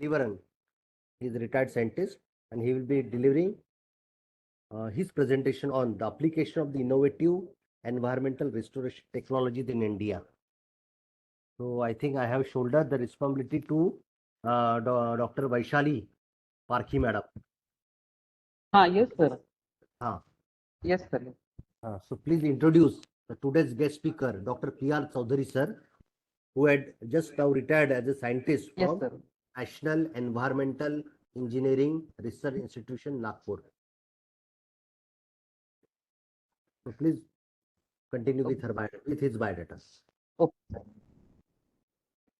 Liveran. He is a retired scientist and he will be delivering his presentation on the application of the innovative environmental restoration technologies in India. So I think I have shouldered the responsibility to Dr. Vaishali Parkhi madam. Yes, sir. Uh, Yes, sir. so please introduce today's guest speaker, Dr. P.R. Chaudhary sir, who had just now retired as a scientist Yes, from sir. National Environmental Engineering Research Institution, Nagpur. So please continue with with his biodata. Okay, sir.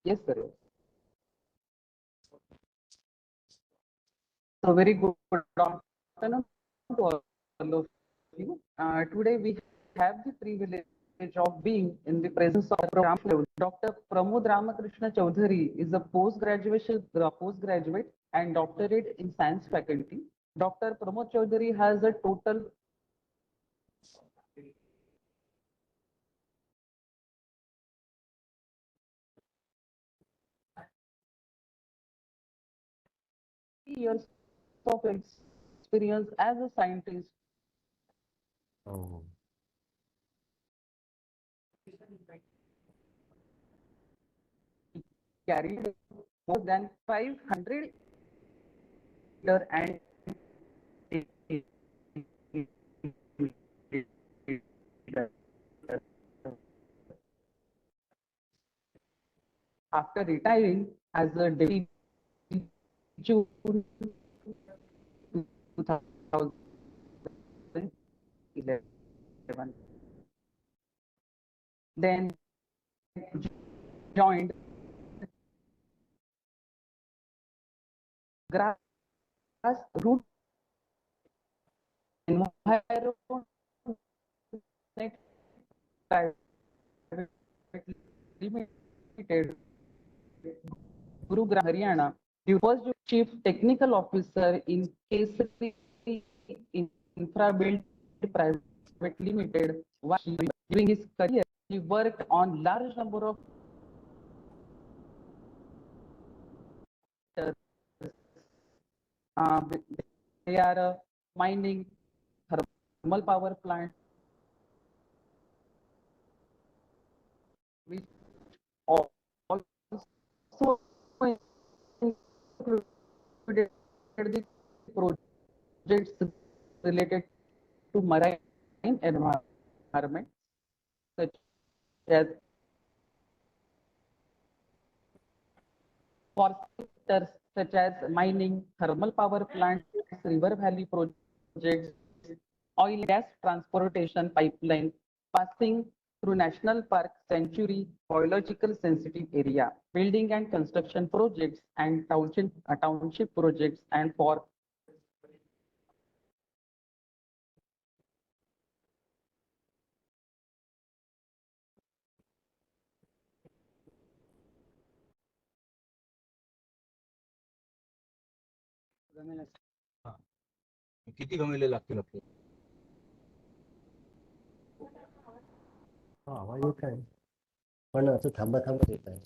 Yes, sir. So very good afternoon to all of you. Today we have the privilege of being in the presence of Dr. Pramod Ramakrishna Chaudhary is a postgraduate and doctorate in science faculty. Dr. Pramod Chaudhary has a total years of experience as a scientist. Oh. Carried more than 500 and after retiring as a deputy June 2011. Then joined grassroots environment private limited Gurugram, Haryana. He was the chief technical officer in Kesari Infra Build Private Limited. During his career, he worked on large number of uh, they are mining, thermal power plant, which also included the projects related to marine environment, such as for sectors such as mining, thermal power plants, river valley projects, oil and gas transportation pipeline passing through national park sanctuary, biological sensitive area, building and construction projects and township projects, and for हा. किती गमेले लागतील आपल्याला? हा आवाज येत आहे पण असं थांबा थांबा येत आहे.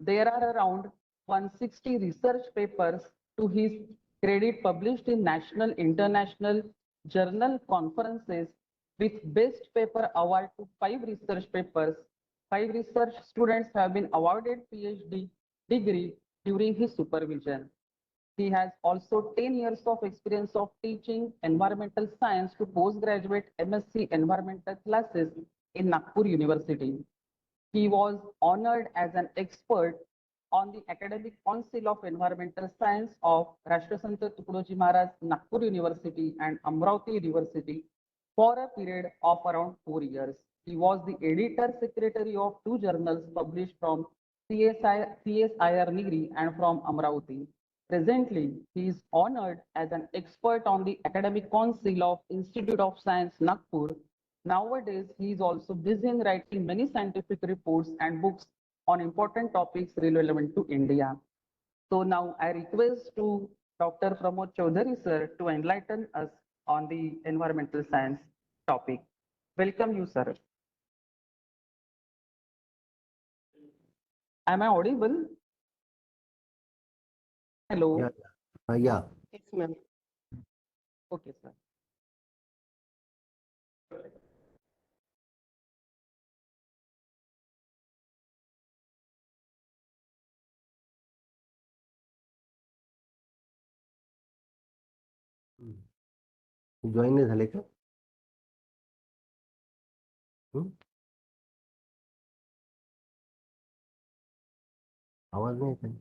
there are around 160 research papers to his credit published in national, international journal conferences with best paper award to 5 research papers. 5 research students have been awarded PhD degree during his supervision. He has also 10 years of experience of teaching environmental science to postgraduate MSc environmental classes in Nagpur University. He was honored as an expert on the Academic Council of Environmental Science of Rashtrasant Tukadoji Maharaj Nagpur University and Amravati University for a period of around 4 years. He was the editor secretary of 2 journals published from CSIR Nigri and from Amravati. Presently, he is honored as an expert on the Academic Council of Institute of Science Nagpur. Nowadays, he is also busy in writing many scientific reports and books on important topics relevant to India. So now I request to Dr. Pramod Chaudhary sir to enlighten us on the environmental science. topic. Welcome you, sir. Am I audible? Hello. Yeah. Yeah. Yes, ma'am. Okay, sir. Join नाही झाले का? आवाज नाही येत आहे.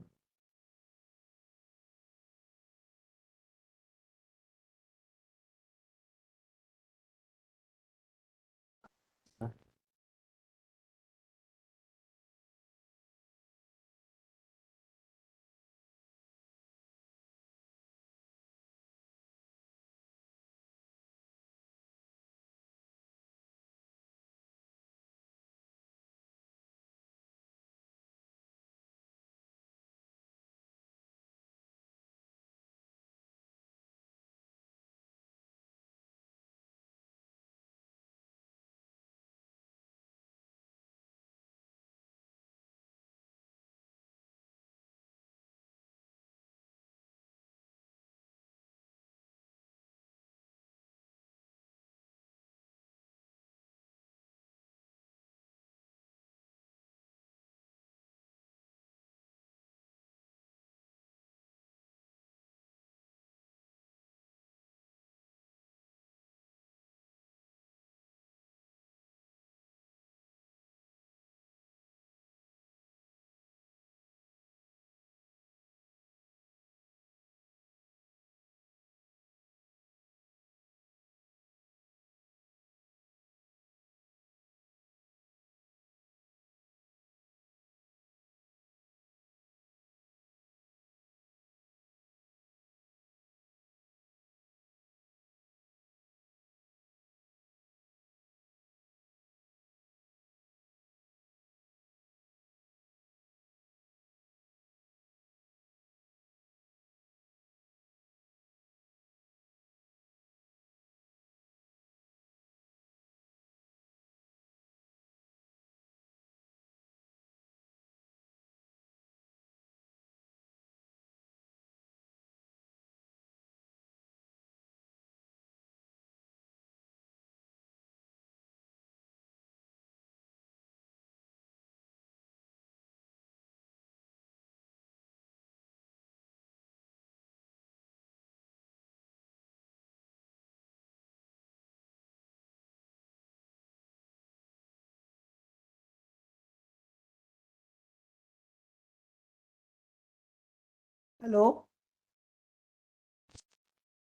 Hello.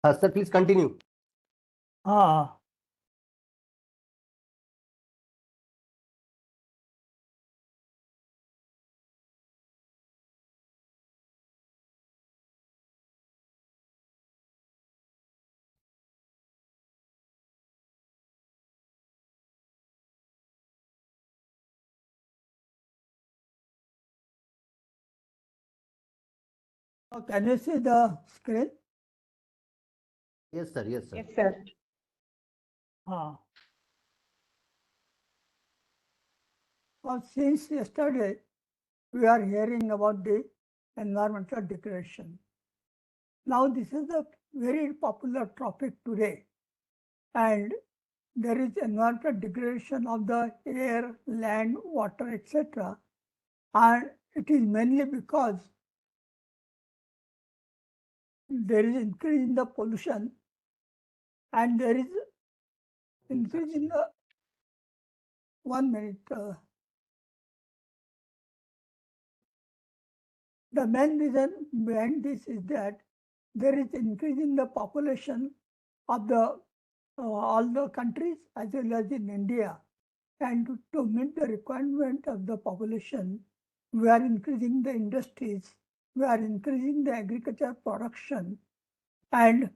Sir, please continue. Ah, can you see the screen? Yes, sir. Yes, sir. Yes, sir. Ah. Well, since yesterday, we are hearing about the environmental degradation. Now, this is a very popular topic today, and there is environmental degradation of the air, land, water, etc. And it is mainly because there is increase in the pollution and there is increase in the 1 minute. The main reason behind this is that there is increase in the population of the all the countries as well as in India. And to meet the requirement of the population, we are increasing the industries, we are increasing the agriculture production, and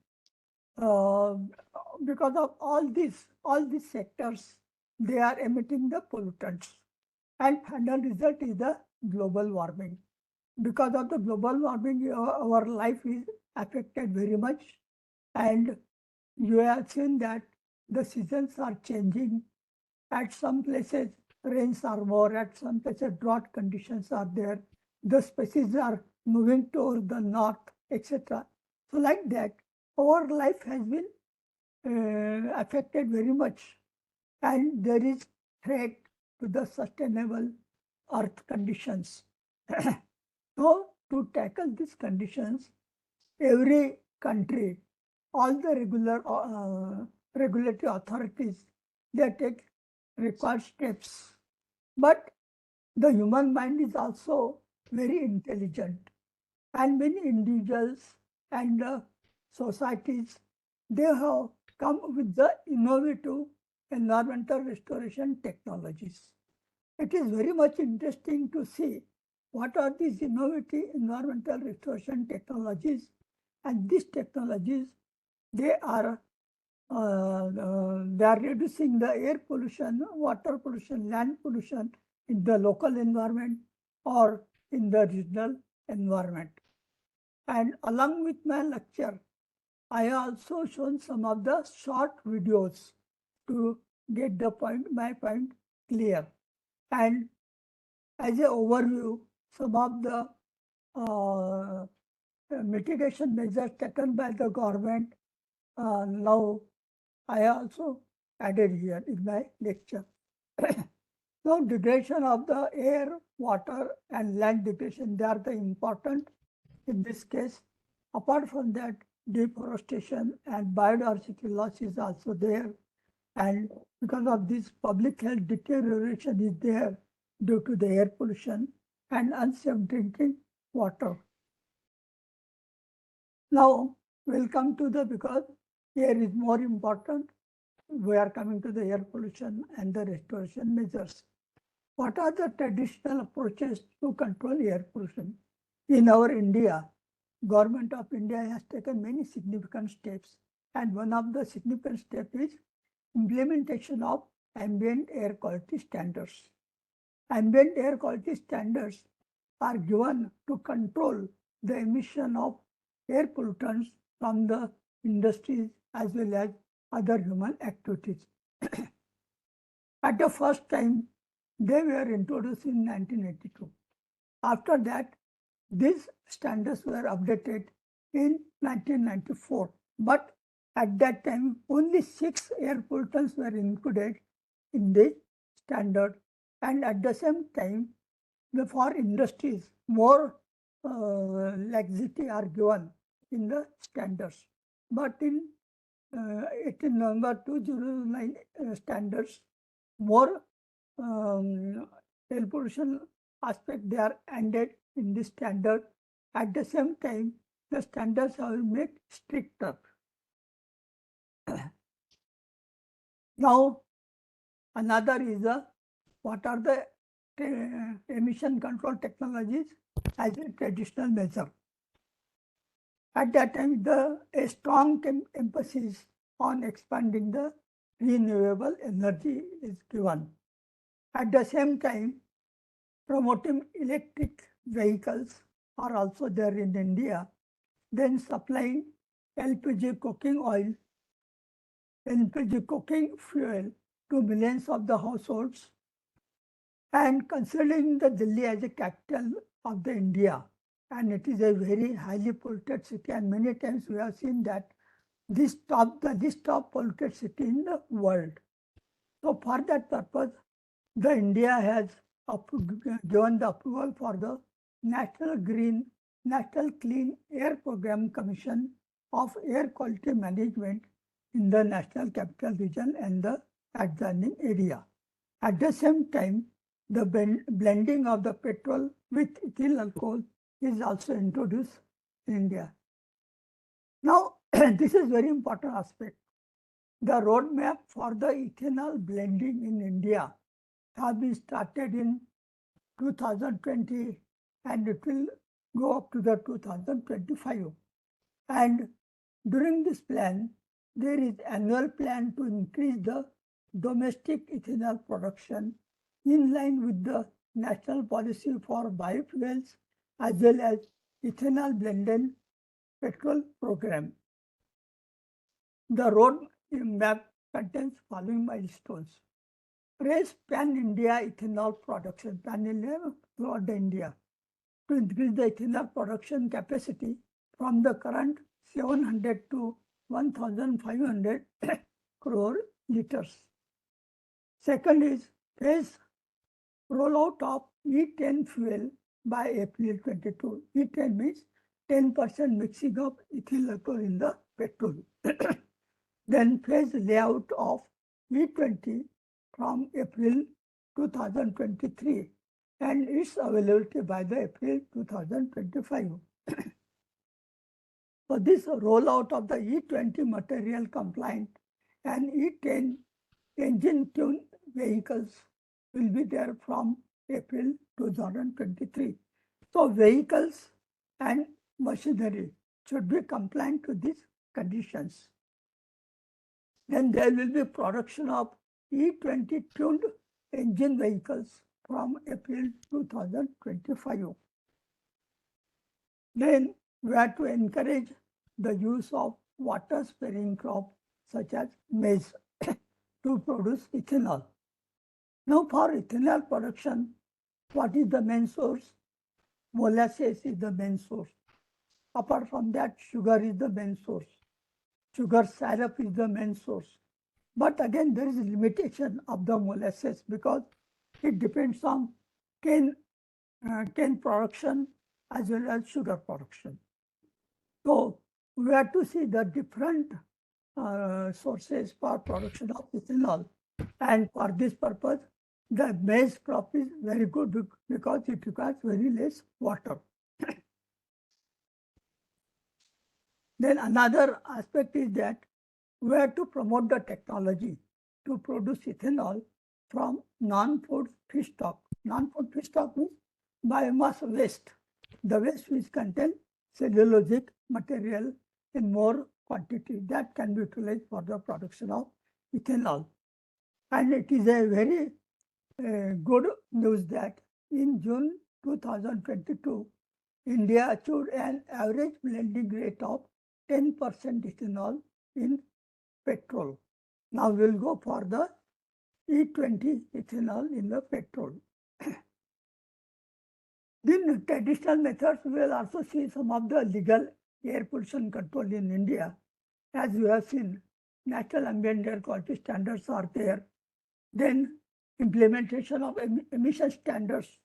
uh, because of all these sectors, they are emitting the pollutants. And final result is the global warming. Because of the global warming, our life is affected very much. And you have seen that the seasons are changing. At some places, rains are more, at some places, drought conditions are there. The species are moving toward the north, etc. So, like that, our life has been affected very much, and there is threat to the sustainable earth conditions. So, to tackle these conditions, every country, all the regulatory authorities, they take required steps. But the human mind is also very intelligent, and many individuals and societies, they have come with the innovative environmental restoration technologies. It is very much interesting to see what are these innovative environmental restoration technologies, and these technologies, they are reducing the air pollution, water pollution, land pollution in the local environment or in the regional environment. And along with my lecture, I also shown some of the short videos to get my point clear. And as an overview, some of the mitigation measures taken by the government, now I also added here in my lecture. So degradation of the air, water and land degradation, they are the important in this case. Apart from that, deforestation and biodiversity loss is also there. And because of this, public health deterioration is there due to the air pollution and unsafe drinking water. Now, we'll come to because air is more important. We are coming to the air pollution and the restoration measures. What are the traditional approaches to control air pollution? In our India, Government of India has taken many significant steps, and one of the significant steps is implementation of ambient air quality standards. Ambient air quality standards are given to control the emission of air pollutants from the industries as well as other human activities. At the first time, they were introduced in 1982. After that, these standards were updated in 1994. But at that time, only 6 air pollutants were included in the standard. And at the same time, for industries, more laxity are given in the standards. But in 18 November 2009 standards, more air pollution aspect they are ended in this standard. At the same time, the standards are made stricter. Now, another is what are the emission control technologies as a traditional measure. At that time, a strong emphasis on expanding the renewable energy is given. At the same time, promoting electric vehicles are also there in India. Then supplying LPG cooking oil, LPG cooking fuel to millions of the households, and considering the Delhi as a capital of the India, and it is a very highly polluted city, and many times we have seen that this top the list of polluted city in the world. So for that purpose, the India has given the approval for the National Clean Air Program Commission of Air Quality Management in the National Capital Region and the adjoining area. At the same time, the blending of the petrol with ethyl alcohol is also introduced in India. Now, this is very important aspect. The roadmap for the ethanol blending in India has been started in 2020 and it will go up to the 2025. And during this plan, there is annual plan to increase the domestic ethanol production in line with the national policy for biofuels as well as ethanol blended petrol program. The road map contains following milestones. Raise pan-India ethanol production, pan-India throughout the India, to increase the ethanol production capacity from the current 700 to 1,500 crore liters. Second is phase rollout of E10 fuel by April 22. E10 means 10% mixing of ethyl alcohol in the petrol. Then phase layout of E20 from April 2023 and its availability by the April 2025. So this rollout of the E20 material compliant and E10 engine tuned vehicles will be there from April 2023. So vehicles and machinery should be compliant to these conditions. Then there will be production of E20 tuned engine vehicles from April 2025. Then we have to encourage the use of water sparing crop such as maize to produce ethanol. Now for ethanol production, what is the main source? Molasses is the main source. Apart from that, sugar is the main source. Sugar syrup is the main source. But again, there is a limitation of the molasses because it depends on cane production as well as sugar production. So we have to see the different sources for production of ethanol. And for this purpose, the maize crop is very good because it requires very less water. Then another aspect is that we have to promote the technology to produce ethanol from non-food feedstock. Non-food feedstock means biomass waste, the waste which contains cellulosic material in more quantity that can be utilized for the production of ethanol. And it is a very good news that in June 2022, India achieved an average blending rate of 10% ethanol in petrol. Now we'll go for the E20 ethanol in the petrol. Then traditional methods, we will also see some of the legal air pollution control in India. As you have seen, national ambient air quality standards are there. Then implementation of emission standards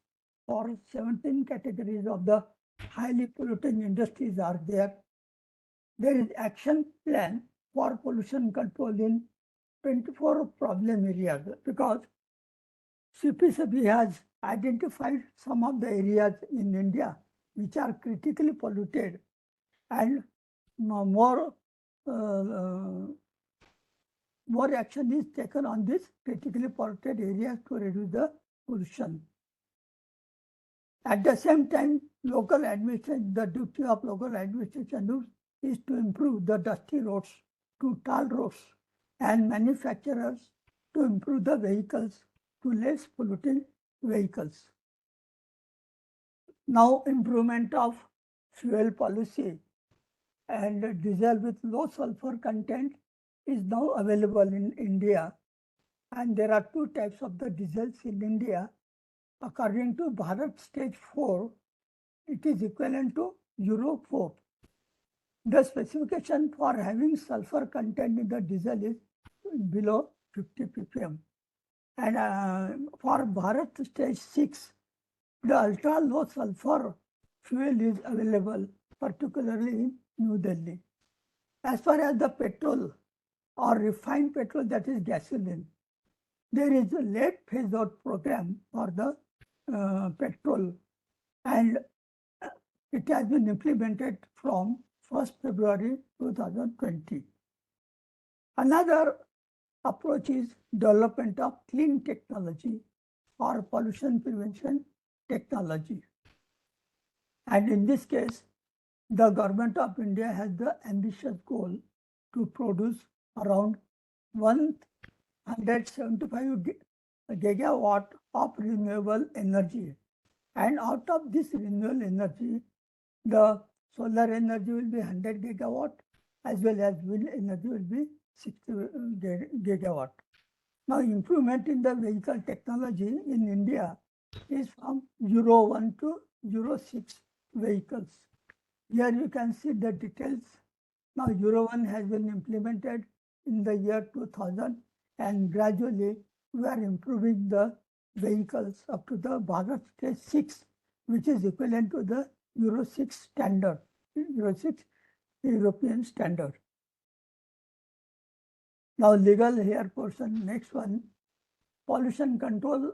for 17 categories of the highly polluting industries are there. There is action plan for pollution control in 24 problem areas because CPCB has identified some of the areas in India which are critically polluted and more action is taken on this critically polluted areas to reduce the pollution. At the same time, local administration, the duty of local administration is to improve the dusty roads to tar roads and manufacturers to improve the vehicles to less polluting vehicles. Now improvement of fuel policy and diesel with low sulfur content is now available in India, and there are two types of the diesels in India. According to Bharat Stage 4, it is equivalent to Euro 4. The specification for having sulfur content in the diesel is below 50 ppm. And for Bharat Stage 6, the ultra low sulfur fuel is available, particularly in New Delhi. As far as the petrol or refined petrol, that is gasoline, there is a late phase out program for the petrol, and it has been implemented from 1st February 2020. Another approach is development of clean technology or pollution prevention technology. And in this case, the government of India has the ambitious goal to produce around 175 gigawatt of renewable energy. And out of this renewable energy, the solar energy will be 100 gigawatt as well as wind energy will be gigawatt. Now, improvement in the vehicle technology in India is from Euro 1 to Euro 6 vehicles. Here you can see the details. Now, Euro 1 has been implemented in the year 2000, and gradually we are improving the vehicles up to the Bharat Stage 6, which is equivalent to the Euro 6 standard, Euro 6 European standard. Now, legal here portion, next one, pollution control.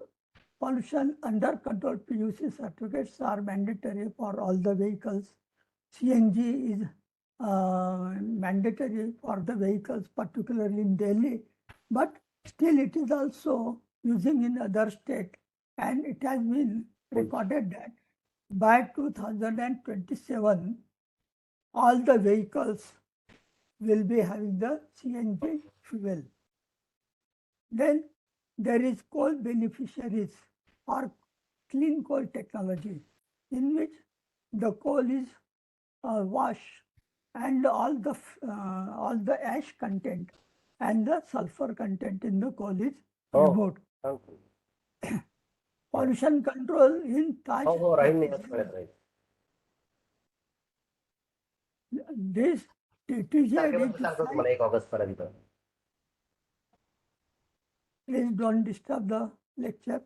Pollution under control PUC certificates are mandatory for all the vehicles. CNG is mandatory for the vehicles, particularly in Delhi, but still it is also using in other state, and it has been recorded that by 2027, all the vehicles will be having the CNG fuel. Then there is coal beneficiaries or clean coal technology, in which the coal is washed and all the ash content and the sulfur content in the coal is removed. Thank you. Pollution control in Taj. This TTJ please don't disturb the lecture.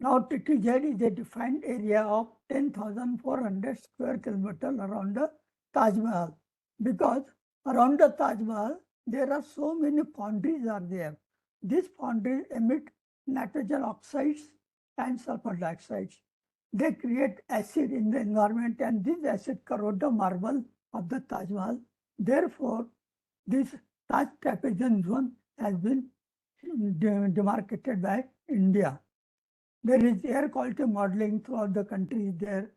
Now, TTZ is a defined area of 10,400 square kilometers around the Taj Mahal, because around the Taj Mahal there are so many foundries are there. These foundries emit nitrogen oxides and sulfur dioxides. They create acid in the environment, and this acid corrode the marble of the Taj Mahal. Therefore, this Taj trapezium zone has been demarcated by India. There is air quality modeling throughout the country. There,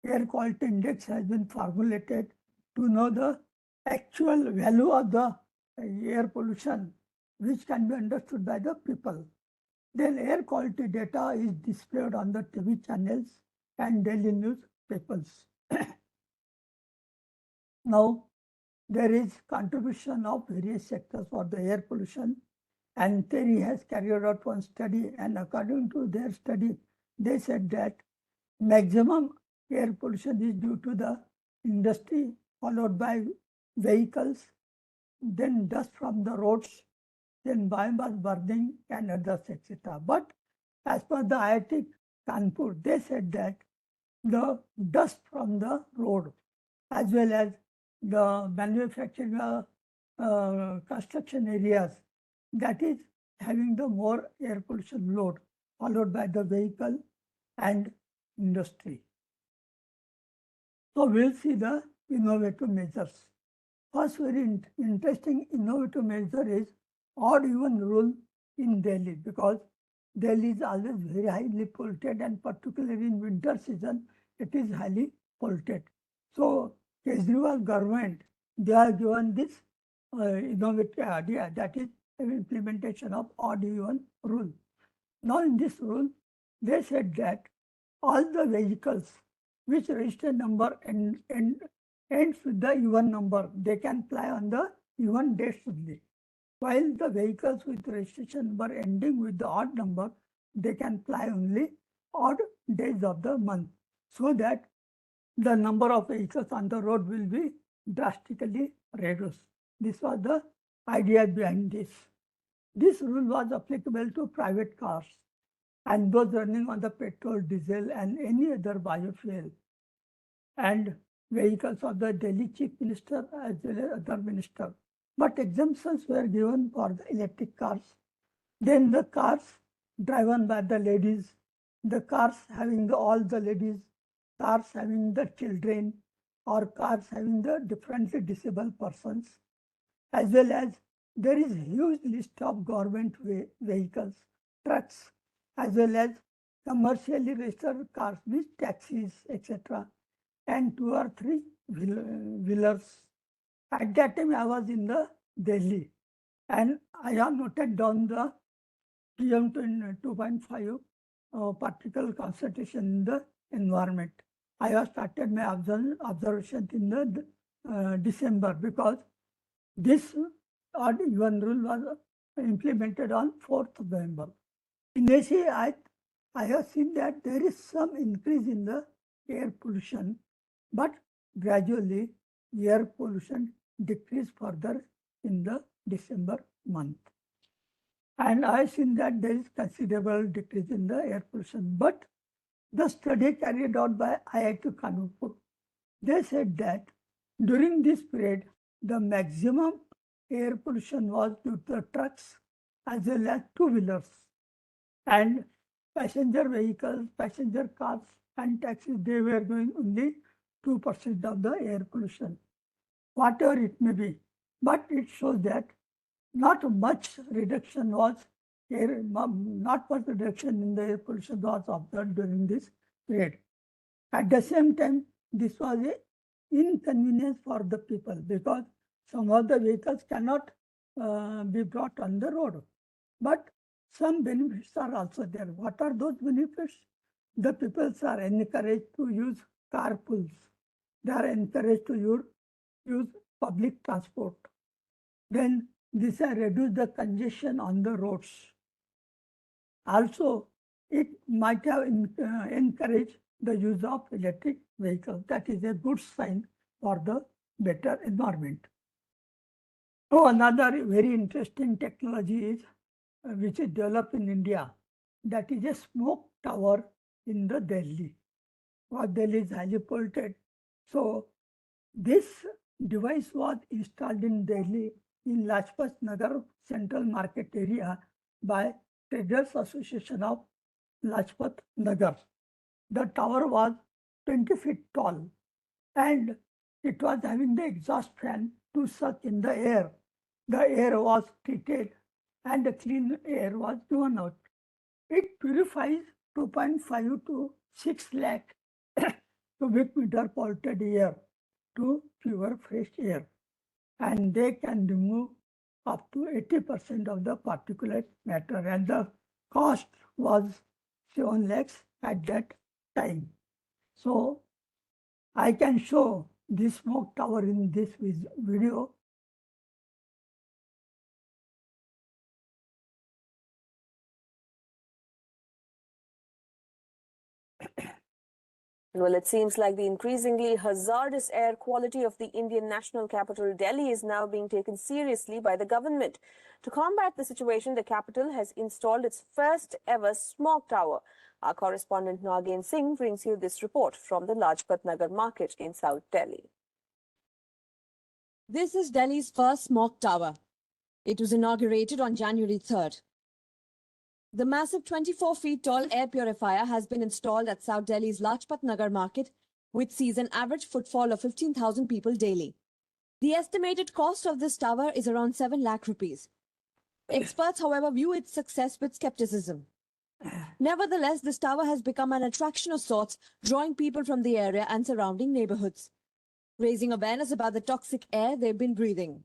air quality index has been formulated to know the actual value of the air pollution, which can be understood by the people. Then air quality data is displayed on the TV channels and daily newspapers. Now, there is contribution of various sectors for the air pollution, and TERI has carried out one study, and according to their study, they said that maximum air pollution is due to the industry, followed by vehicles, then dust from the roads, then biomass burning and others, etc. But as per the IIT Kanpur, they said that the dust from the road, as well as the manufacturing construction areas, that is having the more air pollution load, followed by the vehicle and industry. So we'll see the innovative measures. First very interesting innovative measure is odd even rule in Delhi, because Delhi is always very highly polluted, and particularly in winter season, it is highly polluted. So Kejriwal government, they are given this innovative idea, that is implementation of odd even rule. Now in this rule, they said that all the vehicles which register number ends with the even number, they can ply on the even dates only. While the vehicles with registration number ending with the odd number, they can ply only odd days of the month, so that the number of vehicles on the road will be drastically reduced. This was the idea behind this. This rule was applicable to private cars and those running on the petrol, diesel, and any other biofuel, and vehicles of the Delhi Chief Minister as well as other ministers. But exemptions were given for the electric cars. Then the cars driven by the ladies, the cars having all the ladies, cars having the children, or cars having the differently disabled persons, as well as there is huge list of government vehicles, trucks, as well as commercially registered cars, means taxis, etc., and 2 or 3 wheelers. At that time, I was in the Delhi, and I have noted down the PM 2.5 particle concentration in the environment. I have started my observation in the December, because this odd even rule was implemented on 4th November. Initially, I have seen that there is some increase in the air pollution, but gradually air pollution decreased further in the December month. And I have seen that there is considerable decrease in the air pollution. But the study carried out by IIT Kanpur, they said that during this period, the maximum air pollution was due to trucks as well as two-wheelers, and passenger vehicles, passenger cars and taxis, they were going only 2% of the air pollution, whatever it may be. But it shows that not much reduction was not much reduction in the air pollution was observed during this period. At the same time, this was a inconvenience for the people because some of the vehicles cannot be brought on the road. But some benefits are also there. What are those benefits? The people are encouraged to use carpools. They are encouraged to use public transport. Then this has reduced the congestion on the roads. Also, it might have encouraged the use of electric vehicles. That is a good sign for the better environment. Oh, another very interesting technology is which is developed in India. That is a smoke tower in the Delhi. Well, Delhi is highly polluted. So this device was installed in Delhi in Lajpat Nagar Central Market area by Traders Association of Lajpat Nagar. The tower was 20 feet tall and it was having the exhaust fan to suck in the air. The air was treated and the clean air was given out. It purifies 2.5 to 6 lakh cubic meter polluted air to pure fresh air. And they can remove up to 80% of the particulate matter. And the cost was 7 lakhs at that time. So I can show this smoke tower in this video. Well, it seems like the increasingly hazardous air quality of the Indian national capital, Delhi, is now being taken seriously by the government. To combat the situation, the capital has installed its first ever smog tower. Our correspondent Nagin Singh brings you this report from the Lajpat Nagar market in South Delhi. This is Delhi's first smog tower. It was inaugurated on January 3rd. The massive 24 feet tall air purifier has been installed at South Delhi's Lajpat Nagar market, which sees an average footfall of 15,000 people daily. The estimated cost of this tower is around 7 lakh rupees. Experts, however, view its success with skepticism. Nevertheless, this tower has become an attraction of sorts, drawing people from the area and surrounding neighborhoods, raising awareness about the toxic air they've been breathing.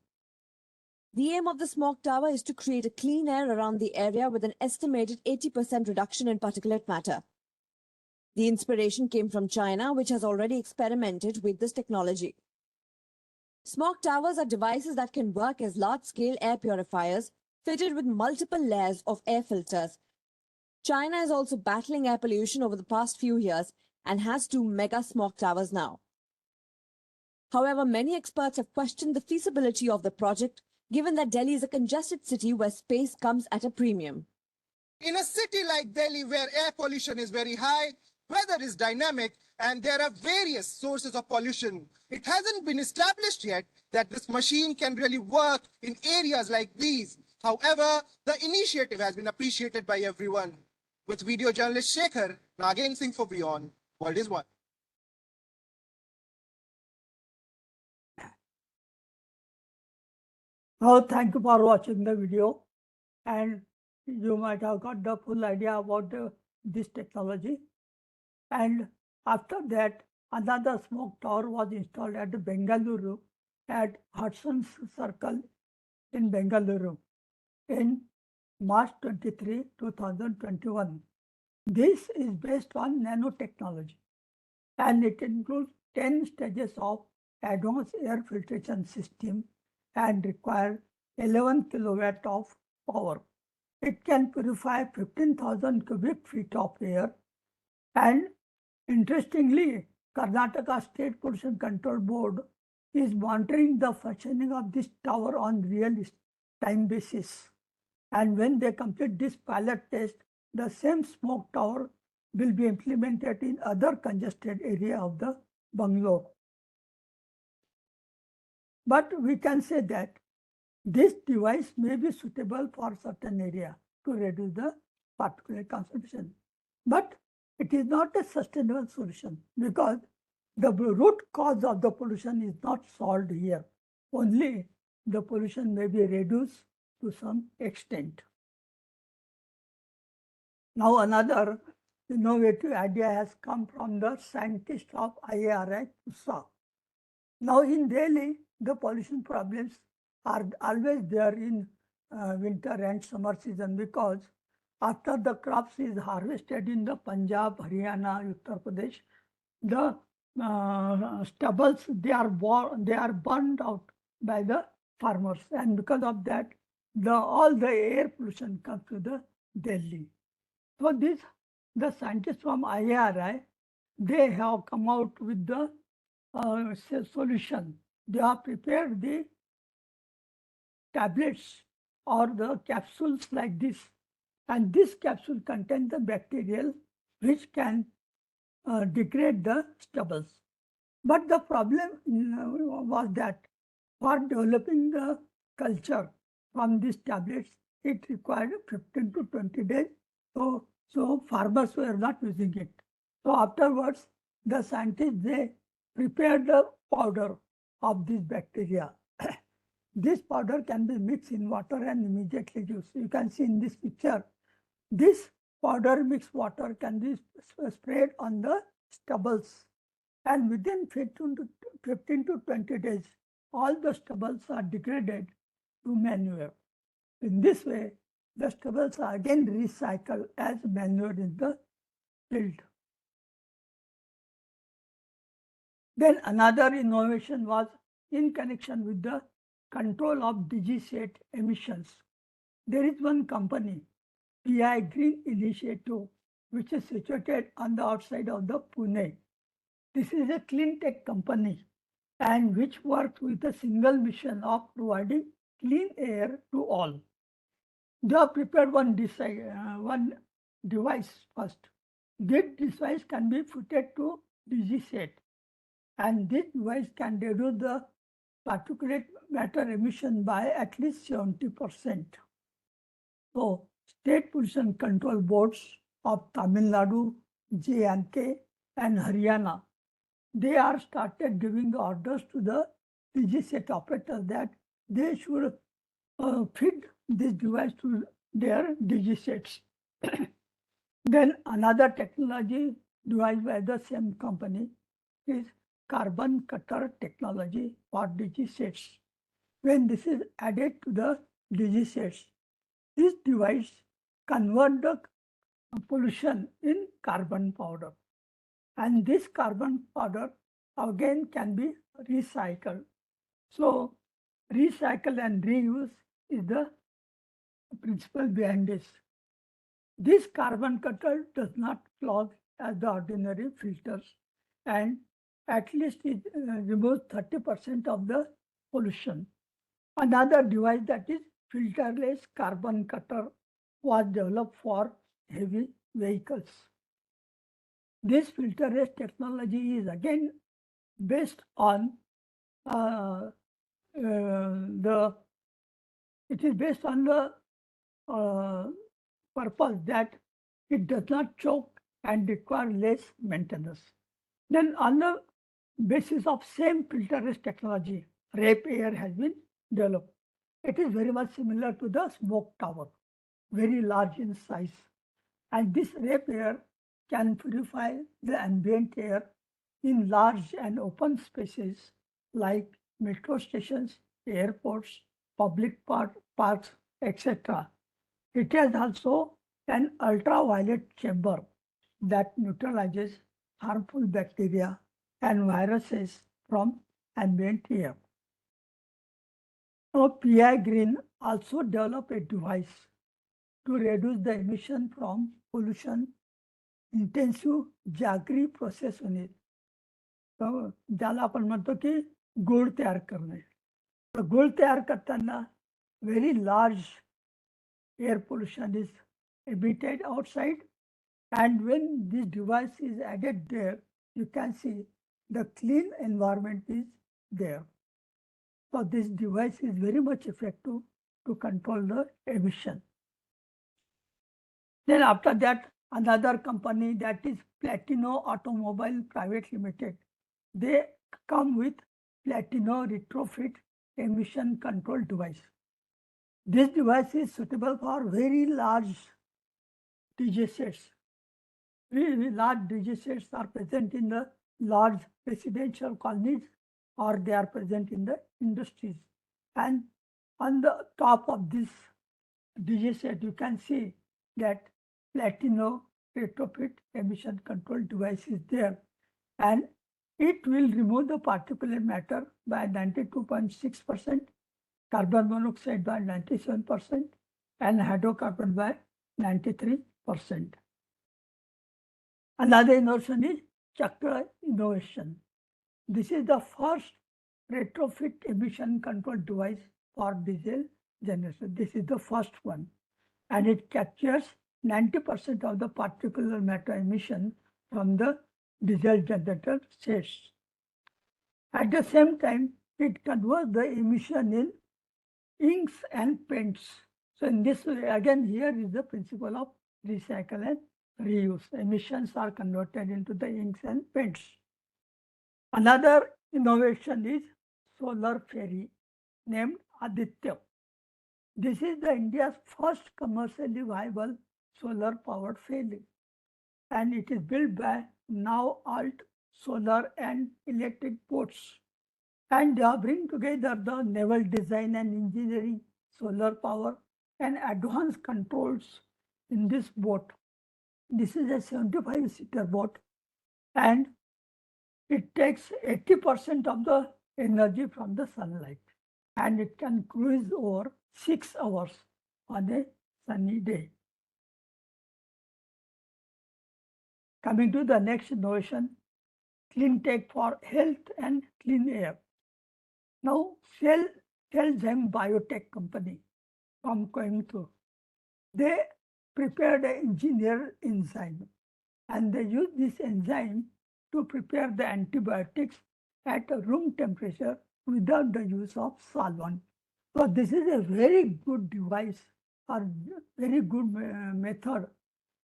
The aim of the smog tower is to create a clean air around the area with an estimated 80% reduction in particulate matter. The inspiration came from China, which has already experimented with this technology. Smog towers are devices that can work as large-scale air purifiers fitted with multiple layers of air filters. China is also battling air pollution over the past few years and has 2 mega smog towers now. However, many experts have questioned the feasibility of the project, given that Delhi is a congested city where space comes at a premium. In a city like Delhi, where air pollution is very high, weather is dynamic, and there are various sources of pollution, it hasn't been established yet that this machine can really work in areas like these. However, the initiative has been appreciated by everyone. With video journalist Shekhar, Nagin Singh for Beyond, World is One. Oh, thank you for watching the video, and you might have got the full idea about this technology. And after that, another smoke tower was installed at Bengaluru, at Hudson's Circle in Bengaluru in March 23, 2021. This is based on nanotechnology, and it includes 10 stages of advanced air filtration system and require 11 kilowatt of power. It can purify 15,000 cubic feet of air. And interestingly, Karnataka State Pollution Control Board is monitoring the functioning of this tower on real time basis. And when they complete this pilot test, the same smoke tower will be implemented in other congested area of the Bangalore. But we can say that this device may be suitable for certain area to reduce the particulate consumption. But it is not a sustainable solution because the root cause of the pollution is not solved here. Only the pollution may be reduced to some extent. Now another innovative idea has come from the scientist of IARI, USA. Now in Delhi, the pollution problems are always there in winter and summer season because after the crops is harvested in the Punjab, Haryana, Uttar Pradesh, the stubbles they are burned out by the farmers, and because of that, all the air pollution comes to the Delhi. So the scientists from IARI, they have come out with the solution. They have prepared the tablets or the capsules like this, and this capsule contains the bacterial which can degrade the stubbles. But the problem was that for developing the culture from these tablets, it required 15 to 20 days. So farmers were not using it. So afterwards, the scientists, they prepared the powder of this bacteria. This powder can be mixed in water and immediately used. You can see in this picture, this powder mixed water can be sprayed on the stubbles, and within 15 to 20 days, all the stubbles are degraded to manure. In this way, the stubbles are again recycled as manure in the field. Then another innovation was in connection with the control of digiset emissions. There is one company, PI Green Initiative, which is situated on the outside of the Pune. This is a clean tech company and which works with a single mission of providing clean air to all. They have prepared one device first. This device can be fitted to DigiSet, and this device can reduce the particulate matter emission by at least 70%. So, state pollution control boards of Tamil Nadu, J&K, and Haryana, they are started giving orders to the DigiSet operators that they should fit this device to their DigiSets. Then another technology devised by the same company is carbon cutter technology for DigiSets. When this is added to the DigiSets, this device converts the pollution in carbon powder. And this carbon powder again can be recycled. So recycle and reuse is the principle behind this. This carbon cutter does not clog as the ordinary filters, and at least it removes 30% of the pollution. Another device that is filterless carbon cutter was developed for heavy vehicles. This filterless technology is again based on the purpose that it does not choke and require less maintenance. Then on the basis of same filterless technology, RAP air has been developed. It is very much similar to the smoke tower, very large in size. And this RAP air can purify the ambient air in large and open spaces like metro stations, airports, public parks, etc. It has also an ultraviolet chamber that neutralizes harmful bacteria and viruses from ambient air. Now, PI Green also developed a device to reduce the emission from pollution intensive जागरी process होणे ज्याला आपण म्हणतो की गुळ तयार करणे तर गुळ तयार करताना very large air pollution is emitted outside, and when this device is added there, you can see the clean environment is there. So this device is very much effective to control the emission. Then after that, another company, that is Platino Automobile Private Limited, they come with Platino retrofit emission control device. This device is suitable for very large DJ sets. Very large DJ sets are present in the large residential colonies, or they are present in the industries. And on the top of this DJ set, you can see that Platino retrofit emission control device is there, and it will remove the particulate matter by 92.6%, carbon monoxide by 97%, and hydrocarbon by 93%. Another innovation is Chakra innovation. This is the first retrofit emission control device for diesel generation. This is the first one, and it captures 90% of the particulate matter emission from the diesel generator sets. At the same time, it converts the emission in inks and paints. So in this way, again, here is the principle of recycle and reuse. Emissions are converted into the inks and paints. Another innovation is solar ferry named Aditya. This is the India's first commercially viable solar powered ferry, and it is built by Now Alt Solar and Electric Boats. And they bring together the naval design and engineering, solar power, and advanced controls in this boat. This is a 75-seater boat, and it takes 80% of the energy from the sunlight, and it can cruise over 6 hours on a sunny day. Coming to the next innovation, clean tech for health and clean air. Now, Cellzyme Biotech Company from Coimbatore, they prepared an engineered enzyme, and they use this enzyme to prepare the antibiotics at room temperature without the use of solvent. So this is a very good device or very good method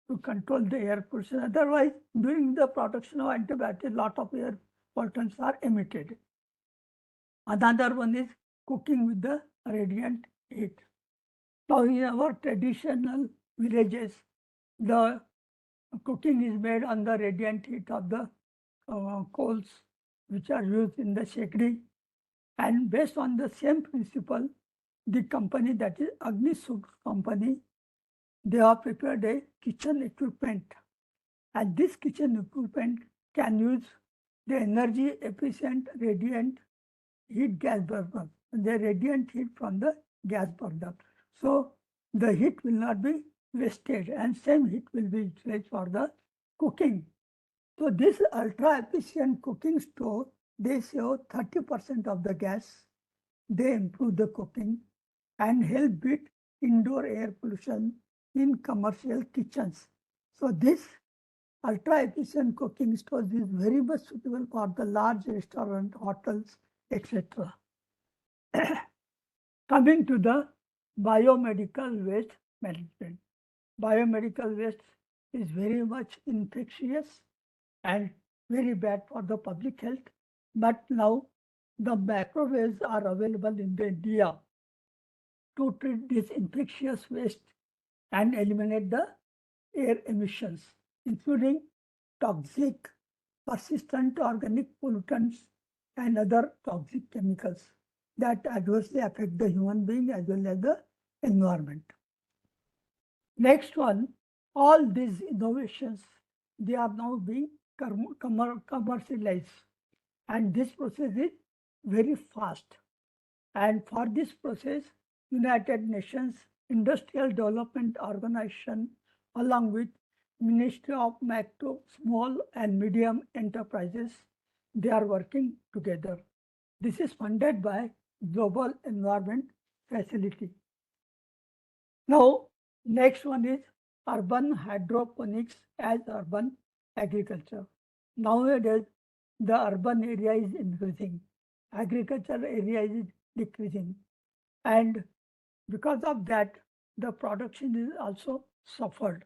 to control the air pollution. Otherwise, during the production of antibiotics, lot of air pollutants are emitted. Another one is cooking with the radiant heat. Now, in our traditional villages, the cooking is made on the radiant heat of the coals, which are used in the shekri. And based on the same principle, the company, that is Agni Sukh company, they have prepared a kitchen equipment. And this kitchen equipment can use the energy efficient radiant heat gas burner, the radiant heat from the gas burner. So the heat will not be wasted, and same heat will be utilized for the cooking. So this ultra efficient cooking stove, they save 30% of the gas, they improve the cooking and help beat indoor air pollution in commercial kitchens. So this ultra efficient cooking stove is very much suitable for the large restaurant, hotels, etc. Coming to the biomedical waste management. Biomedical waste is very much infectious and very bad for the public health. But now the microwaves are available in India to treat this infectious waste and eliminate the air emissions, including toxic, persistent organic pollutants and other toxic chemicals that adversely affect the human being as well as the environment. Next one, all these innovations, they are now being commercialized, and this process is very fast. And for this process, United Nations Industrial Development Organization, along with Ministry of Micro, Small and Medium Enterprises, they are working together. This is funded by Global Environment Facility. Now, next one is urban hydroponics as urban agriculture. Nowadays, the urban area is increasing, agricultural area is decreasing, and because of that, the production is also suffered.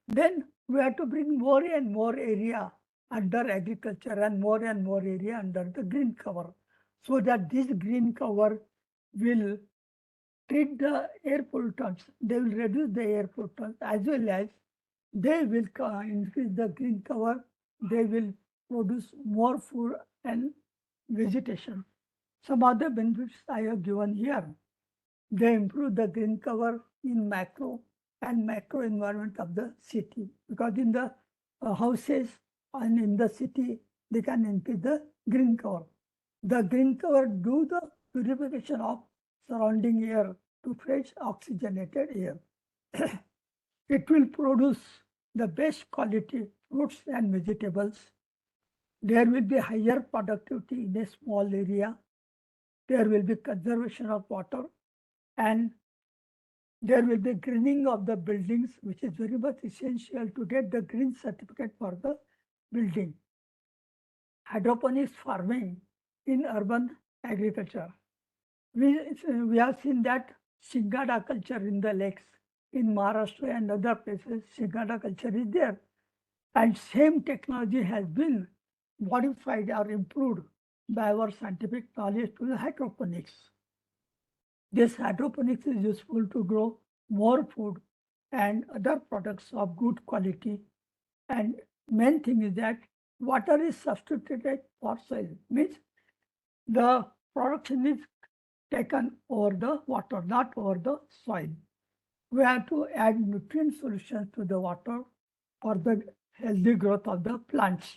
Then we have to bring more and more area under agriculture and more area under the green cover, so that this green cover will treat the air pollutants, they will reduce the air pollutants, as well as they will increase the green cover, they will produce more food and vegetation. Some other benefits I have given here. They improve the green cover in macro and macro environment of the city, because in the houses and in the city, they can increase the green cover. The green cover do the purification of surrounding air to fresh oxygenated air. It will produce the best quality fruits and vegetables. There will be higher productivity in a small area. There will be conservation of water, and there will be greening of the buildings, which is very much essential to get the green certificate for the building. Hydroponics farming in urban agriculture. We have seen that Shingada culture in the lakes in Maharashtra and other places, Shingada culture is there. And same technology has been modified or improved by our scientific knowledge to the hydroponics. This hydroponics is useful to grow more food and other products of good quality. And main thing is that water is substituted for soil, means the production is taken over the water, not over the soil. We have to add nutrient solutions to the water for the healthy growth of the plants.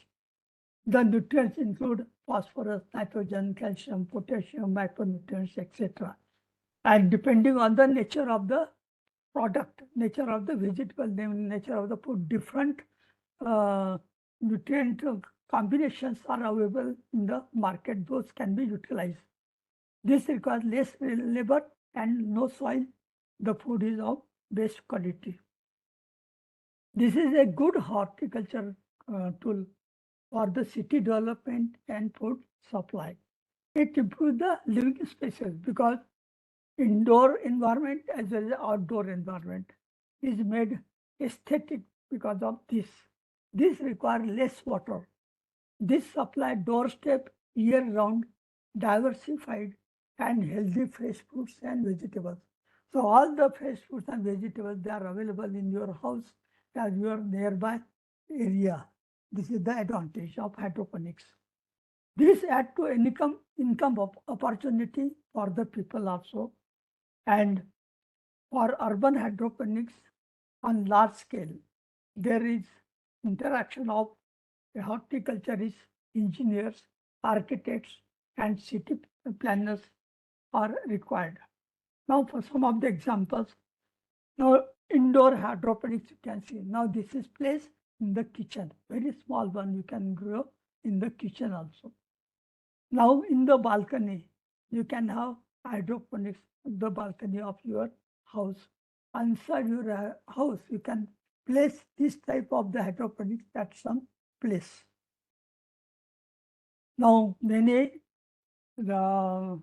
The nutrients include phosphorus, nitrogen, calcium, potassium, micronutrients, etc. And depending on the nature of the product, nature of the vegetable, nature of the food, different nutrient combinations are available in the market. Those can be utilized. This requires less labor and no soil. The food is of best quality. This is a good horticulture tool for the city development and food supply. It improves the living spaces because indoor environment as well as outdoor environment is made aesthetic because of this. This requires less water. This supply doorstep year-round, diversified and healthy fresh fruits and vegetables. So all the fresh fruits and vegetables, they are available in your house or your nearby area. This is the advantage of hydroponics. This adds to income opportunity for the people also. And for urban hydroponics on large scale, there is interaction of horticulturists, engineers, architects, and city planners are required. Now for some of the examples, now indoor hydroponics you can see. Now this is placed in the kitchen, very small one you can grow in the kitchen also. Now in the balcony, you can have hydroponics in the balcony of your house. Inside your house, you can place this type of the hydroponics at some place. Now many the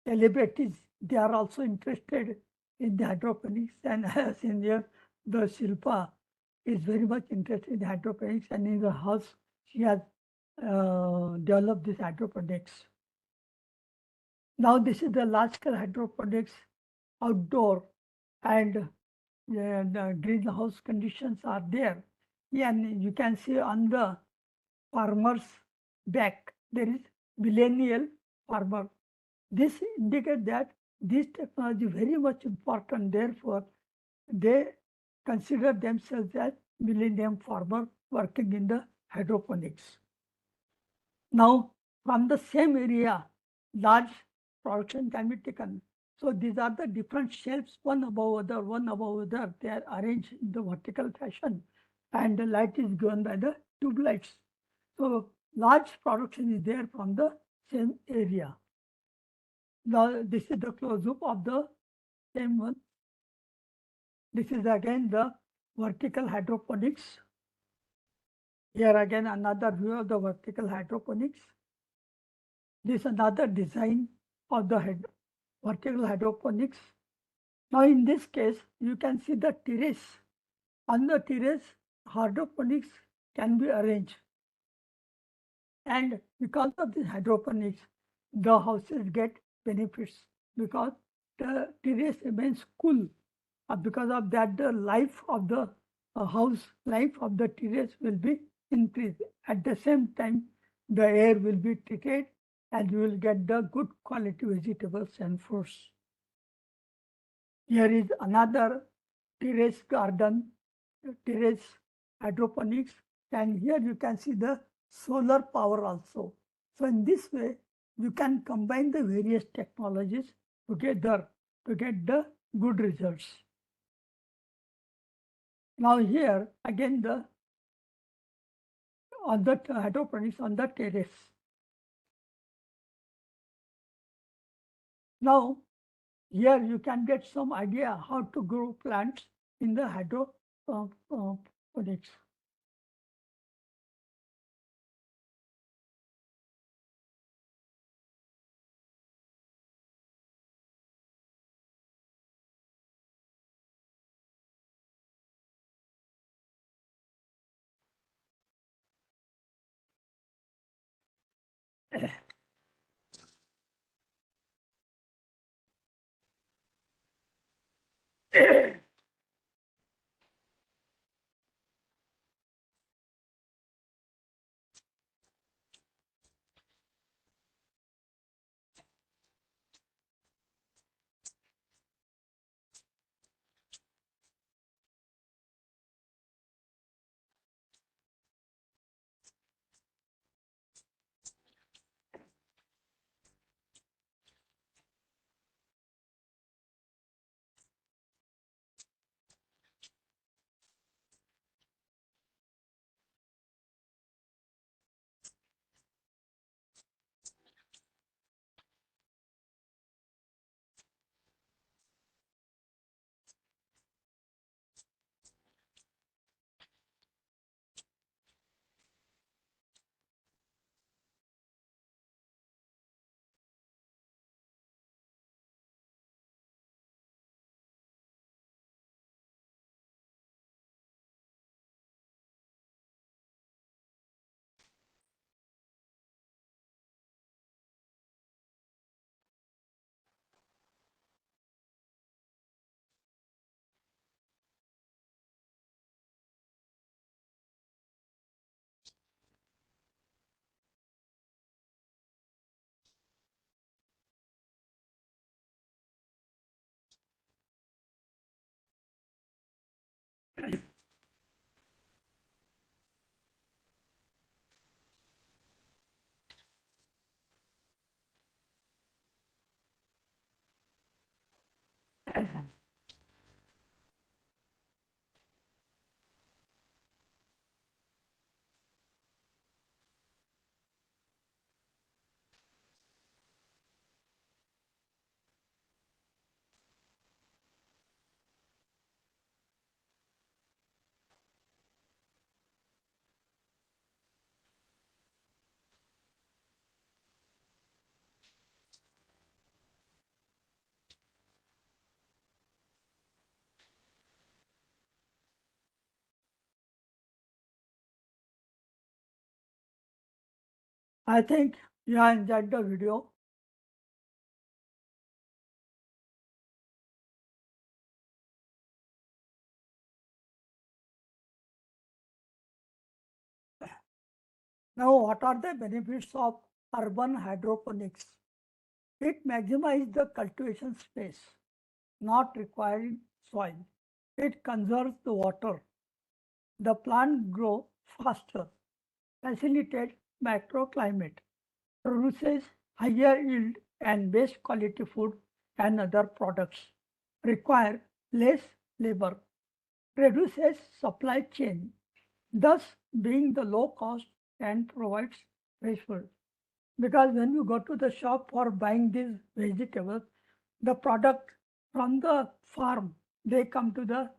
celebrities, they are also interested in the hydroponics, and as in here, the Shilpa is very much interested in hydroponics, and in the house she has developed this hydroponics. Now this is the large scale hydroponics outdoor, and the greenhouse conditions are there. And you can see on the farmer's back, there is millennial farmer. This indicates that this technology is very much important. Therefore, they consider themselves as millennium farmer working in the hydroponics. Now, from the same area, large production can be taken. So these are the different shelves, one above other. They are arranged in the vertical fashion, and the light is given by the tube lights. So large production is there from the same area. Now this is the close-up of the same one. This is again the vertical hydroponics. Here again another view of the vertical hydroponics. This is another design of the vertical hydroponics. Now in this case, you can see the terrace. On the terrace, hydroponics can be arranged. And because of this hydroponics, the houses get benefits because the terrace remains cool. Because of that, the life of the life of the terrace will be increased. At the same time, the air will be treated and you will get the good quality vegetables and fruits. Here is another terrace garden, terrace hydroponics, and here you can see the solar power also. So in this way, you can combine the various technologies together to get the good results. Now here again on the hydroponics on the terrace. Now here you can get some idea how to grow plants in the hydroponics. I think you have enjoyed the video. Now, what are the benefits of urban hydroponics? It maximizes the cultivation space, not requiring soil. It conserves the water. The plant grow faster, facilitate microclimate, produces higher yield and best quality food and other products, require less labor, reduces supply chain, thus being the low cost and provides fresh food. Because when you go to the shop for buying these vegetables, the product from the farm, they come to the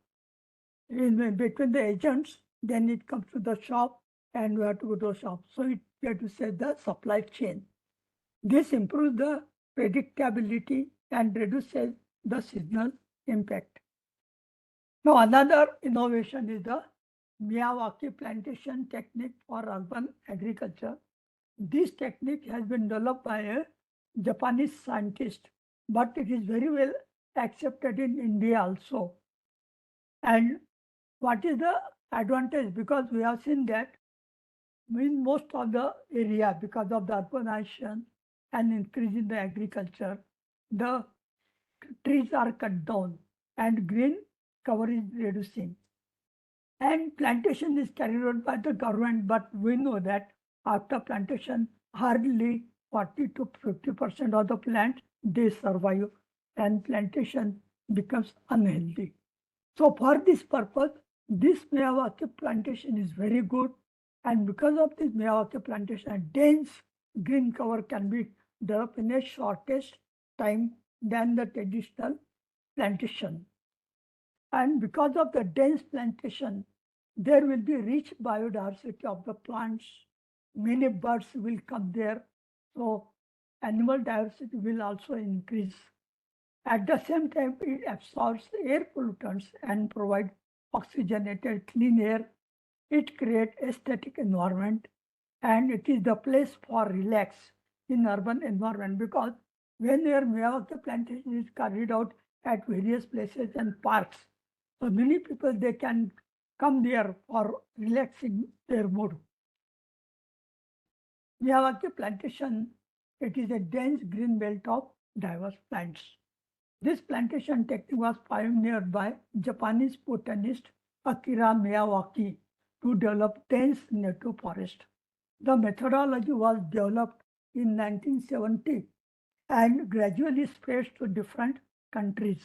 in between the agents, then it comes to the shop and we have to go to the shop. So it we have to say the supply chain. This improves the predictability and reduces the seasonal impact. Now another innovation is the Miyawaki plantation technique for urban agriculture. This technique has been developed by a Japanese scientist, but it is very well accepted in India also. And what is the advantage? Because we have seen that in most of the area, because of the urbanization and increase in the agriculture, the trees are cut down and green cover is reducing. And plantation is carried out by the government, but we know that after plantation, hardly 40 to 50% of the plant they survive and plantation becomes unhealthy. So for this purpose, this Miyawaki plantation is very good. And because of this Miyawaki plantation, dense green cover can be developed in a shortest time than the traditional plantation. And because of the dense plantation, there will be rich biodiversity of the plants. Many birds will come there. So animal diversity will also increase. At the same time, it absorbs air pollutants and provides oxygenated clean air. It creates aesthetic environment and it is the place for relax in urban environment because when your Miyawaki plantation is carried out at various places and parks, so many people they can come there for relaxing their mood. Miyawaki plantation, it is a dense green belt of diverse plants. This plantation technique was pioneered by Japanese botanist Akira Miyawaki to develop dense native forest. The methodology was developed in 1970 and gradually spread to different countries.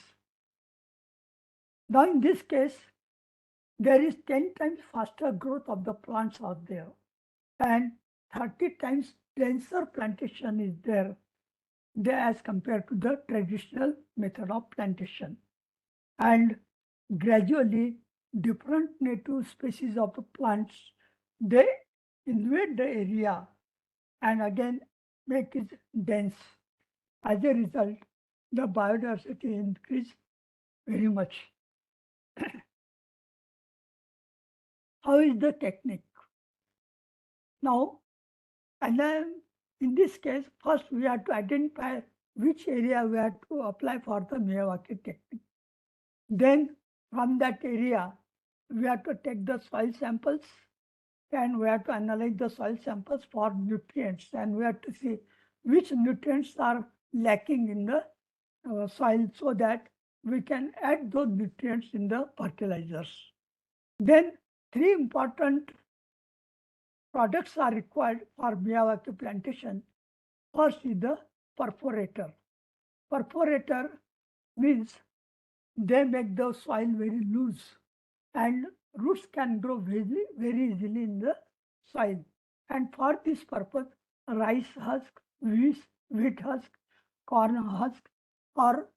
Now in this case, there is 10 times faster growth of the plants out there and 30 times denser plantation is there as compared to the traditional method of plantation. And gradually, different native species of the plants, they invade the area and again make it dense. As a result, the biodiversity increase very much. How is the technique? Now, and then in this case, first we have to identify which area we have to apply for the Miyawaki technique. Then from that area, we have to take the soil samples and we have to analyze the soil samples for nutrients and we have to see which nutrients are lacking in the soil so that we can add those nutrients in the fertilizers. Then three important products are required for Miyawaki plantation. First is the perforator. Perforator means they make the soil very loose and roots can grow very easily in the soil. And for this purpose, rice husk, wheat husk, corn husk, or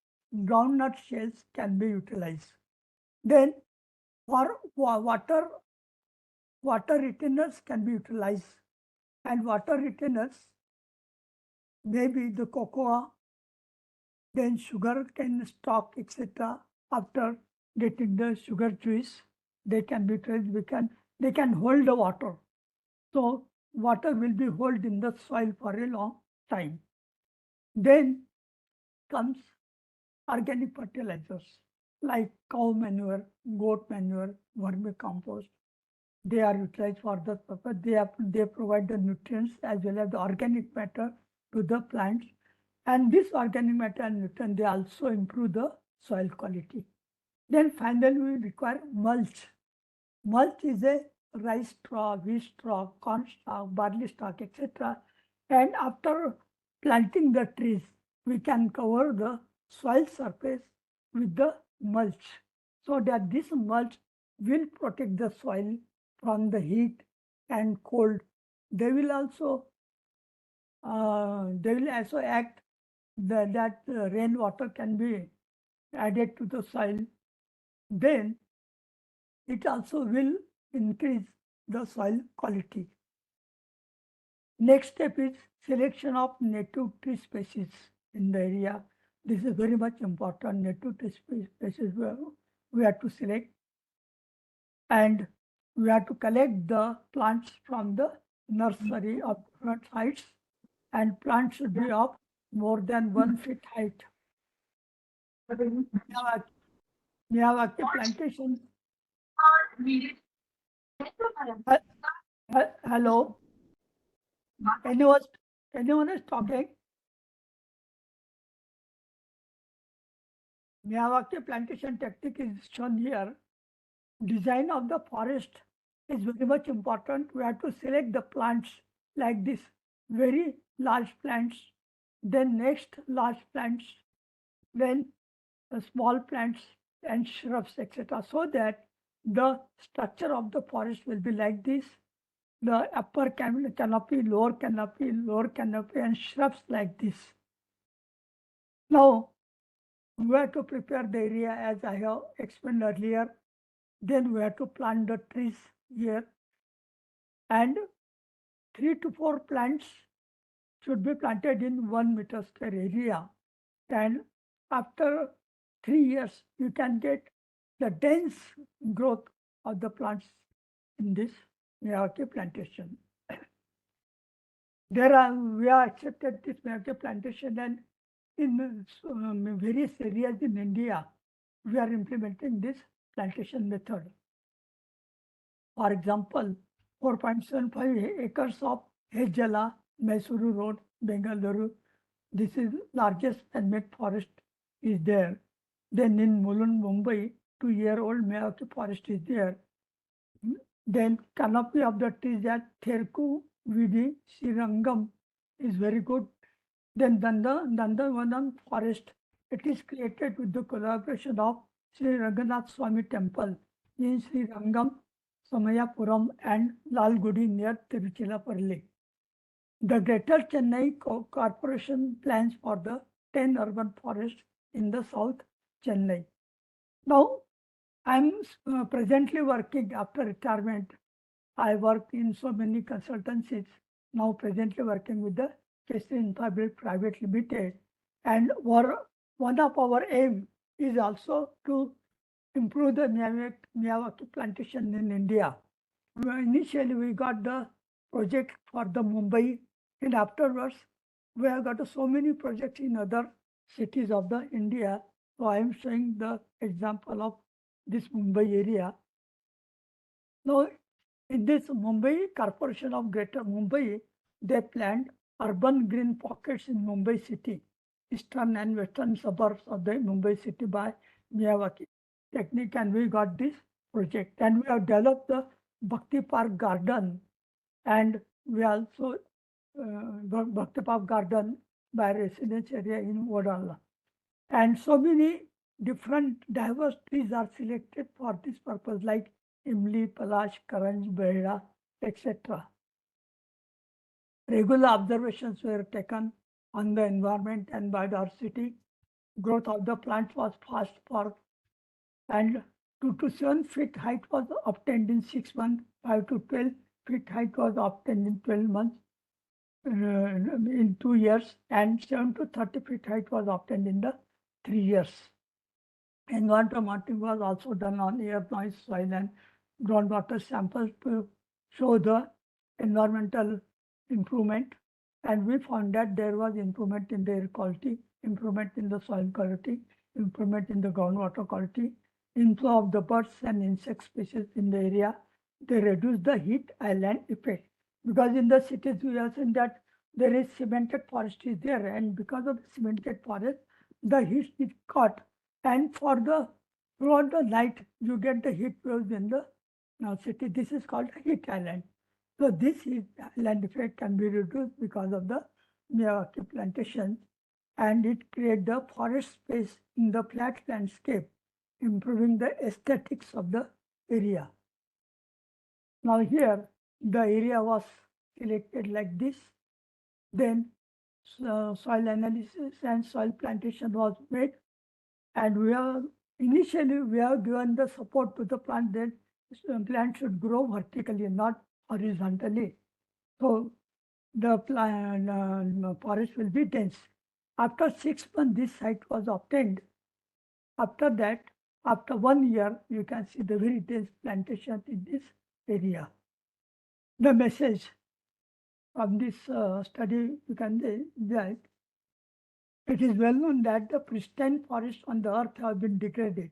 groundnut shells can be utilized. Then for water retainers can be utilized. And water retainers maybe the cocoa, then sugar cane stock, etc. After getting the sugar juice, they can be utilized. They can hold the water. So water will be held in the soil for a long time. Then comes organic fertilizers like cow manure, goat manure, vermicompost. They are utilized for the purpose. They provide the nutrients as well as the organic matter to the plants. And this organic matter and nutrient, they also improve the soil quality. Then finally, we require mulch. Mulch is a rice straw, wheat straw, corn stalk, barley stalk, etc. And after planting the trees, we can cover the soil surface with the mulch so that this mulch will protect the soil from the heat and cold. They will also act that rainwater can be added to the soil. Then it also will increase the soil quality. Next step is selection of native tree species in the area. This is very much important. Native tree species we have to select, and we have to collect the plants from the nursery of different heights, and plants should be of more than 1 feet height. Miyawaki plantation. Hello. Anyone is talking? Miyawaki plantation technique is shown here. Design of the forest is very much important. We have to select the plants like this, very large plants, then next large plants, then the small plants and shrubs, etc. So that the structure of the forest will be like this. The upper canopy, lower canopy, and shrubs like this. Now, we have to prepare the area as I have explained earlier. Then we have to plant the trees here, and 3 to 4 plants should be planted in 1 meter square area. And after 3 years, you can get the dense growth of the plants in this Miyawaki plantation. We have accepted this Miyawaki plantation, and in various areas in India, we are implementing this plantation method. For example, 4.75 acres of Hejala, Mysuru Road, Bengaluru. This is largest man-made forest is there. Then in Mulund, Mumbai, 2-year-old Miyawaki forest is there. Then canopy of the trees at Therku, Vidi, Srirangam is very good. Then Dandavanam forest, it is created with the collaboration of Sri Ranganath Swami Temple in Sri Rangam, Samayapuram and Lalgudi near Tiruchirappalli. The Greater Chennai Corporation plans for the 10 urban forests in the South Chennai. Now, I'm presently working after retirement. I worked in so many consultancies. Now presently working with the Kesari Infrabuild Private Limited. And one of our aim is also to improve the Miyawaki plantation in India. Initially, we got the project for the Mumbai, and afterwards, we have got so many projects in other cities of the India. So I am showing the example of this Mumbai area. Now, in this Mumbai Corporation of Greater Mumbai, they planned urban green pockets in Mumbai city, eastern and western suburbs of the Mumbai city by Miyawaki technique, and we got this project. And we have developed the Bhakti Park Garden, and we also Bhakti Park Garden by residence area in Wadala. And so many different diverse trees are selected for this purpose, like Imli, Palash, Karanj, Behra, etc. Regular observations were taken on the environment and biodiversity. Growth of the plant was fast and 2 to 7 feet height was obtained in 6 months, 5 to 12 feet height was obtained in 12 months, in 2 years, and 7 to 30 feet height was obtained in the 3 years. Environmental monitoring was also done on air, noise, soil, and groundwater samples to show the environmental improvement. And we found that there was improvement in the air quality, improvement in the soil quality, improvement in the groundwater quality, inflow of the birds and insect species in the area. They reduce the heat island effect. Because in the cities, we have seen that there is cemented forest is there, and because of the cemented forest, the heat is caught. And throughout the night, you get the heat waves in the city. This is called heat island. So this heat island effect can be reduced because of the Miyawaki plantation. and it creates the forest space in the flat landscape, improving the aesthetics of the area. Now here, the area was selected like this. Then soil analysis and soil plantation was made, and initially we have given the support to the plant that plant should grow vertically, not horizontally. So the forest will be dense. After 6 months, this site was obtained. After that, after 1 year, you can see the very dense plantation in this area. The message from this study, you can say that it is well known that the pristine forests on the earth have been degraded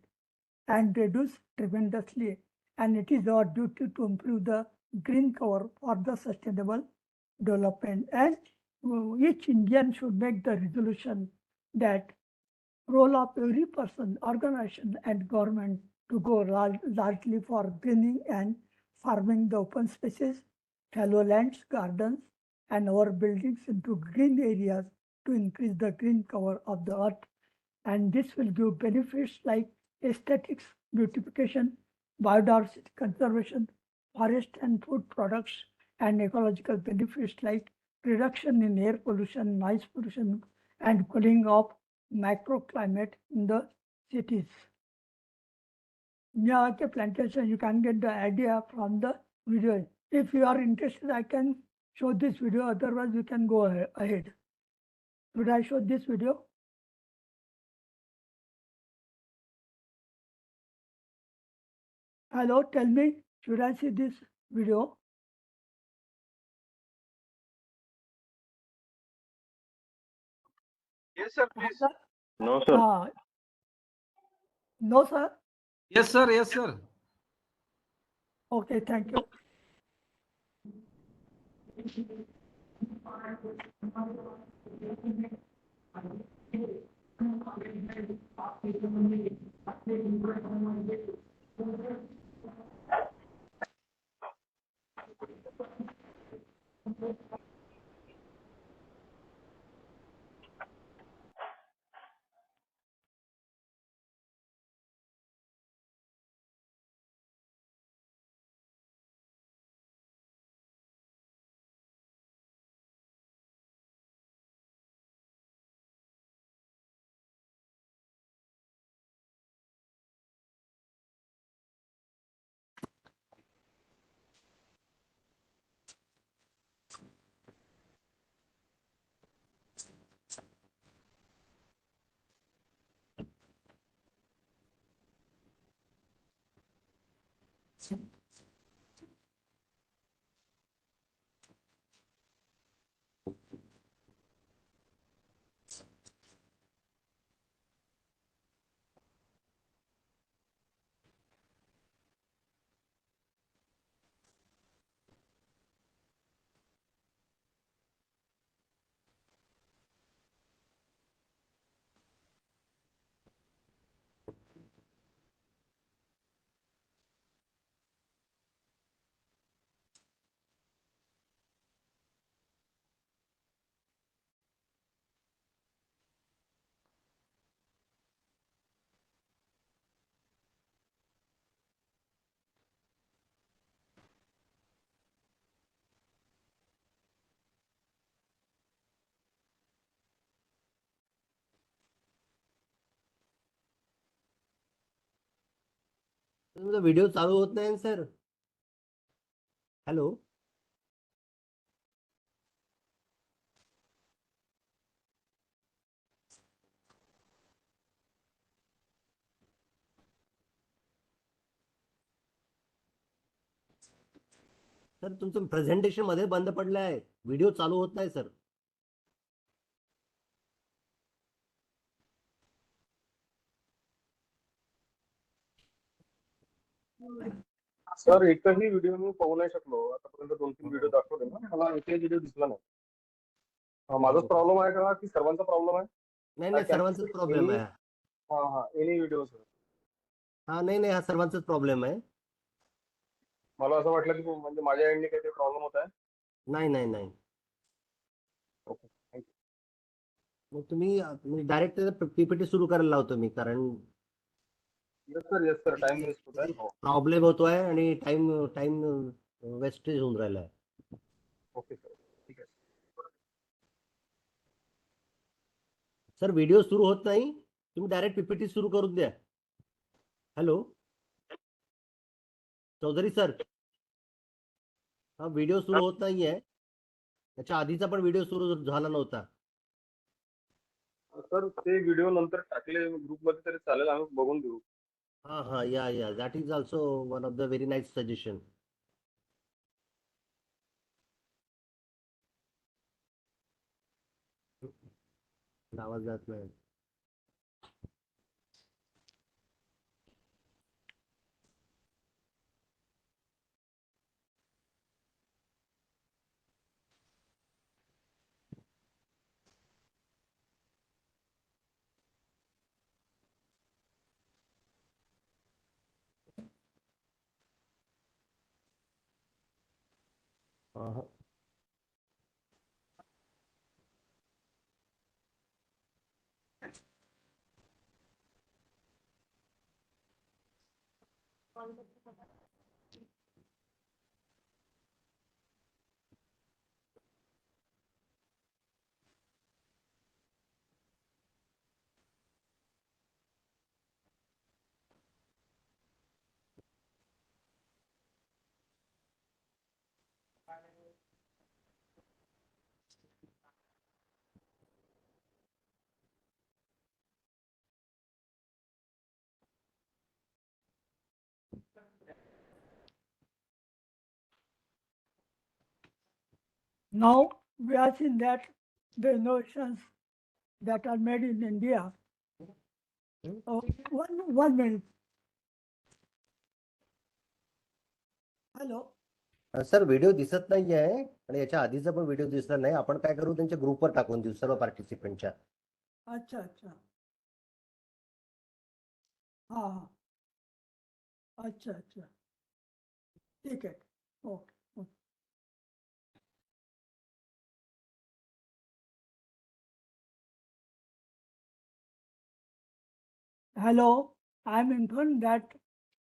and reduced tremendously, and it is our duty to improve the green cover for the sustainable development. And each Indian should make the resolution that role of every person, organization, and government to go largely for greening and farming the open spaces, fallow lands, gardens, and our buildings into green areas to increase the green cover of the earth. And this will give benefits like aesthetics, beautification, biodiversity conservation, forest and food products, and ecological benefits like reduction in air pollution, noise pollution, and cooling of microclimate in the cities. Yeah, okay, plantation, you can get the idea from the video. If you are interested, I can show this video, otherwise you can go ahead. Should I show this video? Hello, tell me, should I see this video? Yes, sir, please. No, sir. No, sir. Yes, sir. Yes, sir. Okay, thank you. तुमचा video चालू होत नाही sir. Hello. Sir तुमचं presentation मध्ये बंद पडलं आहे, video चालू होत नाही सर. सर एकही व्हिडिओ मी पाहू नाही शकलो. आतापर्यंत 2-3 व्हिडिओ दाखवले ना, मला एकही व्हिडिओ दिसला नाही. माझाच प्रॉब्लेम आहे का की सर्वांचा प्रॉब्लेम आहे? नाही नाही, सर्वांचाच प्रॉब्लेम आहे. हा एनी व्हिडिओ सर. हा नाही नाही, हा सर्वांचाच प्रॉब्लेम आहे. मला असं वाटलं की म्हणजे माझ्या एंडने काहीतरी प्रॉब्लेम होत आहे. नाही नाही नाही. Okay, thank you. मग तुम्ही डायरेक्ट पीपीटी सुरू करायला लावतो मी, कारण येस सर टाइम वेस्ट होत आहे. हो प्रॉब्लेम होतोय आणि टाइम टाइम वेस्टेज होऊन राहिलाय. ओके सर ठीक आहे. सर व्हिडिओ सुरू होत नाही, तुम्ही डायरेक्ट पीपीटी सुरू करून द्या. हॅलो चौधरी सर, हा व्हिडिओ सुरू होत नाहीये. त्याच्या आधीचा पण व्हिडिओ सुरू झाला नव्हता. सर ते व्हिडिओ नंतर टाकले ग्रुपमध्ये तरी चालेल, आम्ही बघून घेऊ. हा या that is also one of the very nice suggestion. आवाज जात नाही. हा. Now we are seeing that the innovations that are made in India. Oh, one minute. Hello. Sir video दिसत नाही आहे आणि याच्या आधीचा पण व्हिडिओ दिसला नाही. आपण काय करू, त्यांच्या ग्रुपवर टाकून देऊ सर्व पार्टिसिपेंटच्या. अच्छा अच्छा. हाँ हाँ. अच्छा अच्छा. ठीक है. Okay. Hello, I am informed that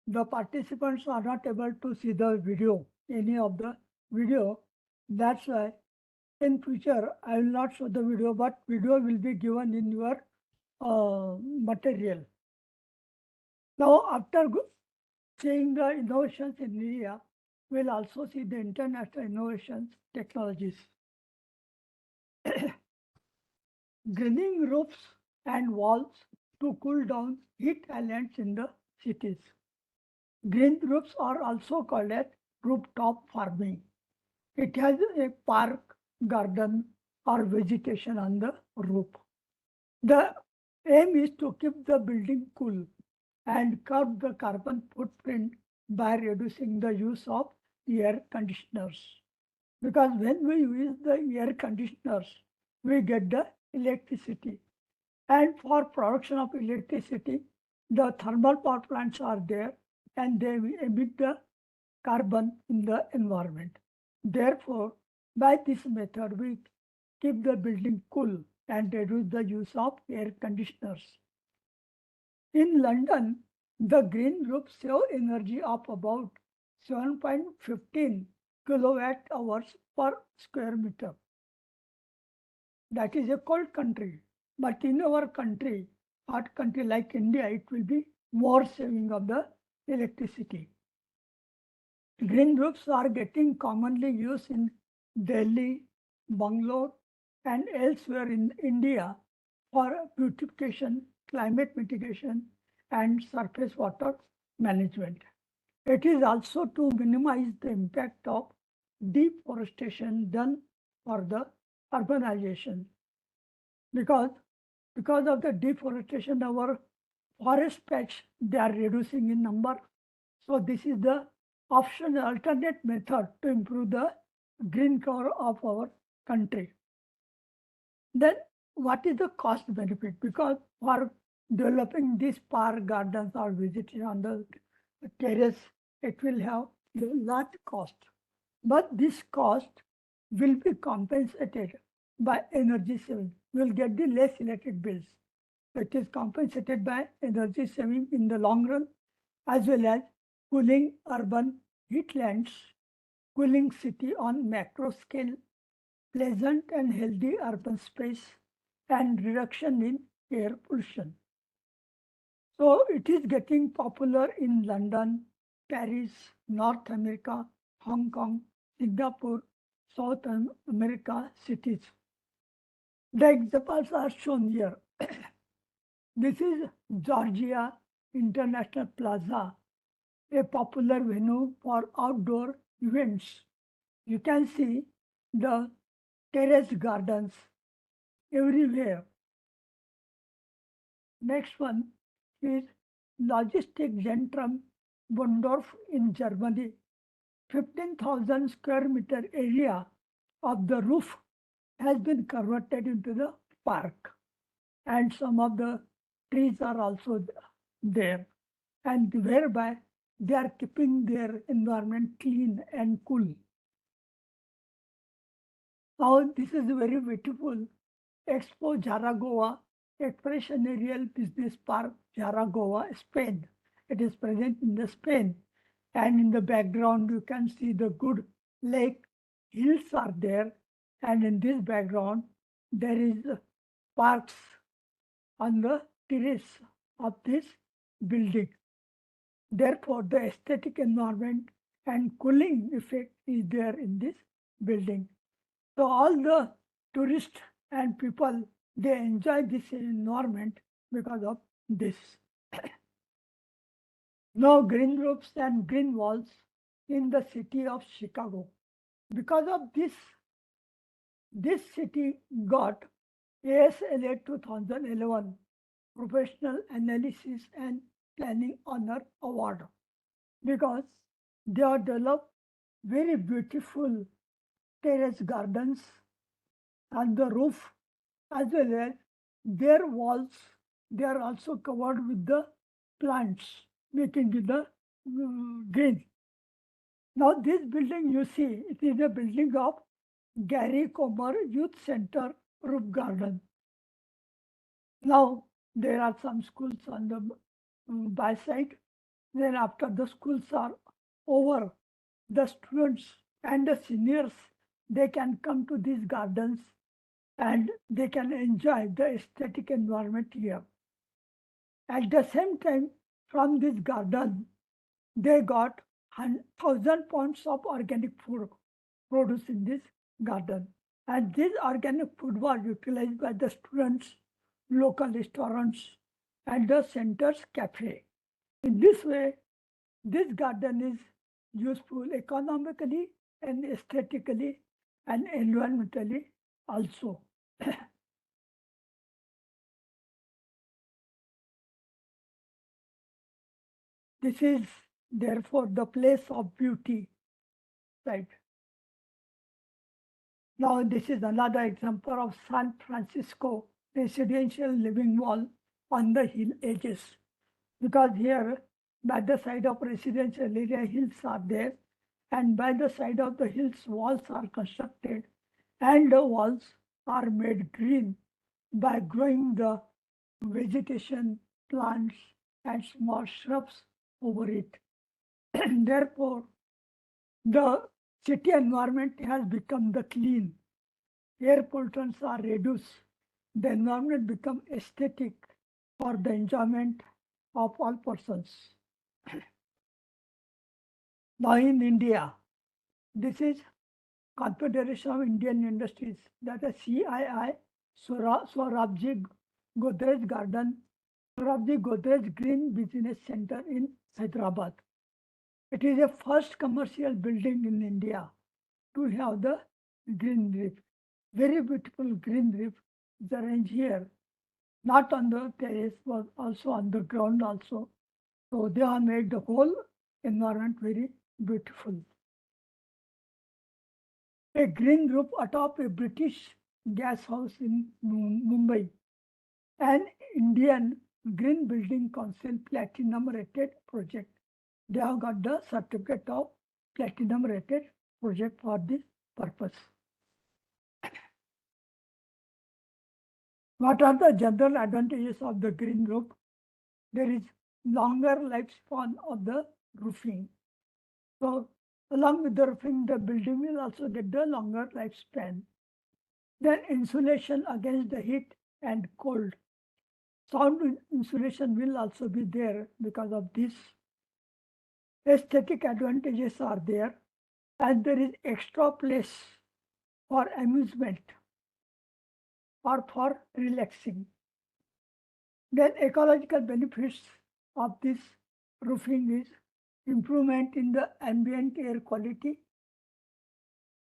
the participants are not able to see the video, any of the video. That's why in future I will not show the video, but video will be given in your material. Now after seeing the innovations in India, we'll also see the international innovations technologies. Greening roofs and walls to cool down heat islands in the cities. Green roofs are also called as rooftop farming. It has a park, garden, or vegetation on the roof. The aim is to keep the building cool and curb the carbon footprint by reducing the use of air conditioners. Because when we use the air conditioners, we get the electricity. And for production of electricity, the thermal power plants are there and they will emit the carbon in the environment. Therefore, by this method, we keep the building cool and reduce the use of air conditioners. In London, the green roofs save energy of about 7.15 kilowatt hours per square meter. That is a cold country. But in our country, hot country like India, it will be more saving of the electricity. Green roofs are getting commonly used in Delhi, Bangalore, and elsewhere in India for beautification, climate mitigation, and surface water management. It is also to minimize the impact of deforestation done for the urbanization. Because of the deforestation, our forest patch, they are reducing in number. So this is the option, alternate method to improve the green cover of our country. Then what is the cost benefit? Because for developing this park, gardens or visiting on the terrace, it will have a large cost. But this cost will be compensated by energy saving. will get the less electric bills. It is compensated by energy saving in the long run, as well as cooling urban heatlands, cooling city on macro scale, pleasant and healthy urban space, and reduction in air pollution. So it is getting popular in London, Paris, North America, Hong Kong, Singapore, South America cities. The examples are shown here. This is Georgia International Plaza, a popular venue for outdoor events. You can see the terrace gardens everywhere. Next one is Logistic Zentrum Bondorf in Germany. 15,000 square meter area of the roof has been converted into the park, and some of the trees are also there, and whereby they are keeping their environment clean and cool. Now, this is very beautiful Expo Zaragoza, Expressionarial Business Park, Zaragoza, Spain. It is present in the Spain, and in the background you can see the good lake, hills are there, and in this background there is parks on the terrace of this building. Therefore, the aesthetic environment and cooling effect is there in this building. So all the tourists and people, they enjoy this environment because of this. No green roofs and green walls in the city of Chicago. Because of this city got ASLA 2011 Professional Analysis and Planning Honor Award because they have developed very beautiful terrace gardens on the roof, as well as their walls, they are also covered with the plants, making it the green. Now this building you see, it is a building of Gary Comer Youth Center Roof Garden. Now there are some schools on the by side. Then after the schools are over, the students and the seniors, they can come to these gardens and they can enjoy the aesthetic environment here. At the same time, from this garden, they got 1,000 pounds of organic food produced in this garden. And this organic food was utilized by the students, local restaurants, and the center's cafe. In this way, this garden is useful economically and aesthetically and environmentally also. This is therefore the place of beauty, right? Now this is another example of San Francisco residential living wall on the hill edges, because here by the side of residential area hills are there, and by the side of the hills walls are constructed, and the walls are made green by growing the vegetation, plants, and small shrubs over it. Therefore, the city environment has become the clean. Air pollutants are reduced. The environment becomes aesthetic for the enjoyment of all persons. Now in India, this is Confederation of Indian Industries, that is CII, Swarabji Godrej Garden, Swarabji Godrej Green Business Center in Hyderabad. It is the first commercial building in India to have the green roof. Very beautiful green roof is arranged here, not on the terrace, but also on the ground also. So they have made the whole environment very beautiful. A green roof atop a British gas house in Mumbai. An Indian Green Building Council Platinum rated project. They have got the certificate of Platinum rated project for this purpose. What are the general advantages of the green roof? There is longer lifespan of the roofing. So along with the roofing, the building will also get the longer lifespan. Then insulation against the heat and cold. Sound insulation will also be there because of this. Aesthetic advantages are there, and there is extra place for amusement or for relaxing. Then ecological benefits of this roofing is improvement in the ambient air quality,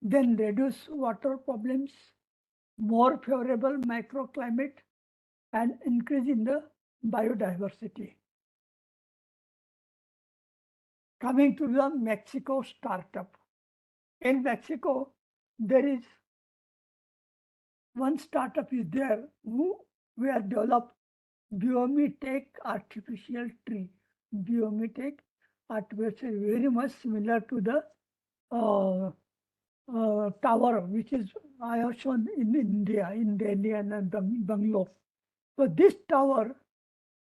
then reduce water problems, more favorable microclimate, and increase in the biodiversity. Coming to the Mexico startup. In Mexico, there is one startup is there who we have developed biomimetic artificial tree. Biomimetic artificial very much similar to the tower, which is I have shown in India, in Delhi and Bangalore. So this tower,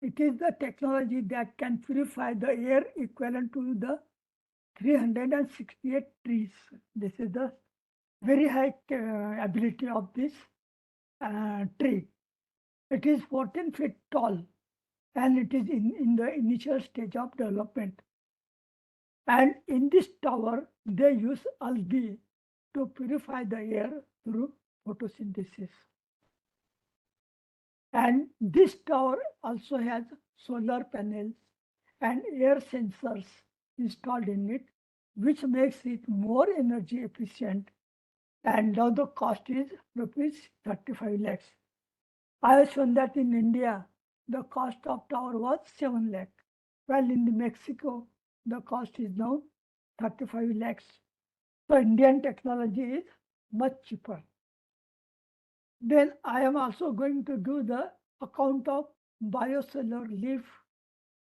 it is the technology that can purify the air equivalent to the 368 trees. This is the very high ability of this tree. It is 14 feet tall and it is in the initial stage of development. And in this tower, they use algae to purify the air through photosynthesis. And this tower also has solar panels and air sensors installed in it, which makes it more energy efficient. And now the cost is rupees 35 lakhs. I have shown that in India, the cost of tower was 7 lakh, while in Mexico, the cost is now 35 lakhs. So Indian technology is much cheaper. Then I am also going to do the account of biosolar leaf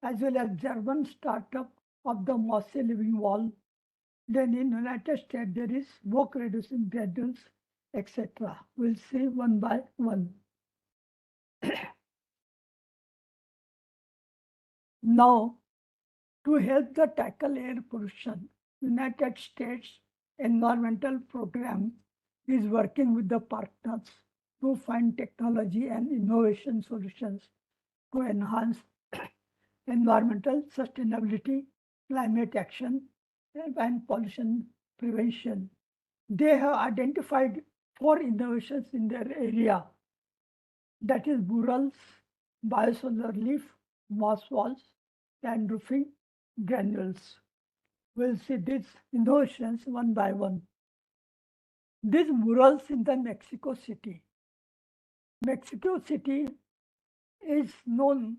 as well as German startup of the mossy living wall. Then in United States, there is smoke reducing granules, etc. We'll see one by one. Now, to help the tackle air pollution, United States Environmental Program is working with the partners to find technology and innovation solutions to enhance environmental sustainability, climate action, and pollution prevention. They have identified 4 innovations in their area, that is murals, biosolar leaf, moss walls, and roofing granules. We'll see these innovations one by one. These murals in the Mexico City. Mexico City is known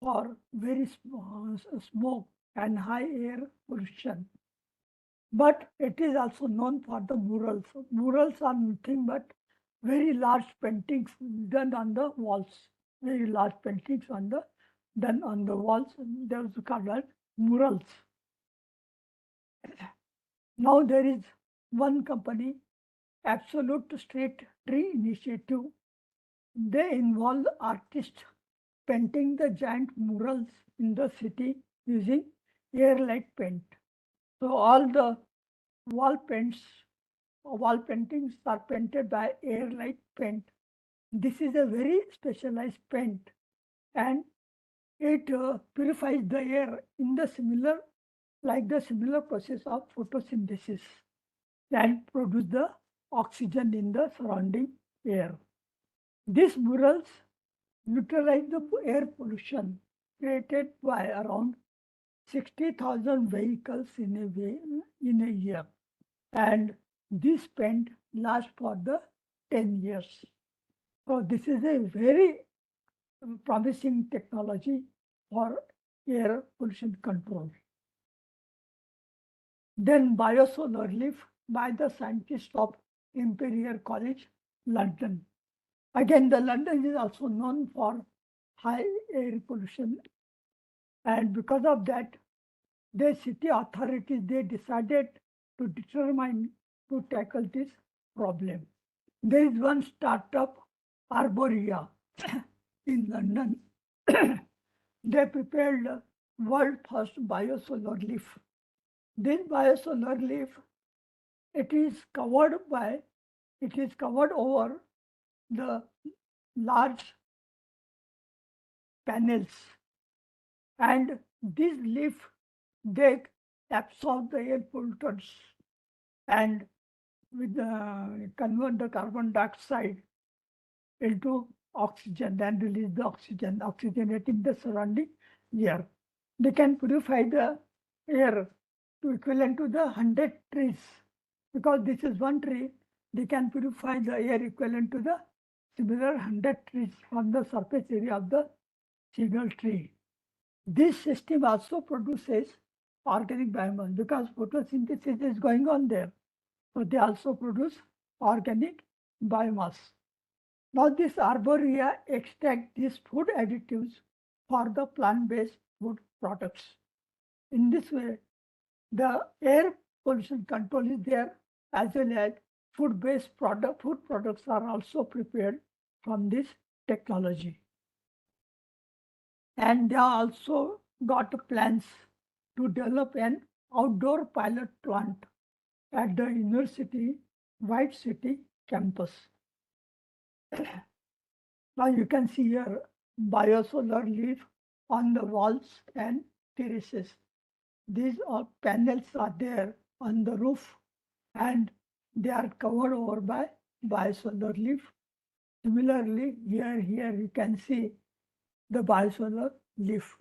for very smoke and high air pollution. But it is also known for the murals. Murals are nothing but very large paintings done on the walls. Very large paintings done on the walls. Those are called murals. Now there is one company, Absolute Street Tree Initiative. They involve artists painting the giant murals in the city using air-light paint. So all the wall paintings are painted by air-light paint. This is a very specialized paint, and it purifies the air in the similar process of photosynthesis and produce the oxygen in the surrounding air. These murals neutralize the air pollution created by around 60,000 vehicles in a year, and this paint lasts for the 10 years. So this is a very promising technology for air pollution control. Then biosolar leaf by the scientists of Imperial College, London. Again, the London is also known for high air pollution, and because of that, the city authorities, they decided to determine to tackle this problem. There is one startup, Arboria. in London, they prepared the world first biosolar leaf. This biosolar leaf, it is covered over the large panels, and this leaf, they absorb the air pollutants and convert the carbon dioxide into oxygen and release the oxygen, oxygenating the surrounding air. They can purify the air to equivalent to the 100 trees. Because this is one tree, they can purify the air equivalent to the similar 100 trees from the surface area of the single tree. This system also produces organic biomass because photosynthesis is going on there. So they also produce organic biomass. Now this arborea extract these food additives for the plant-based food products. In this way, the air pollution control is there, as well as food products are also prepared from this technology. And they also got plans to develop an outdoor pilot plant at the university White City campus. Now you can see here biosolar leaf on the walls and terraces. These panels are there on the roof and they are covered over by biosolar leaf. Similarly, here you can see the biosolar leaf.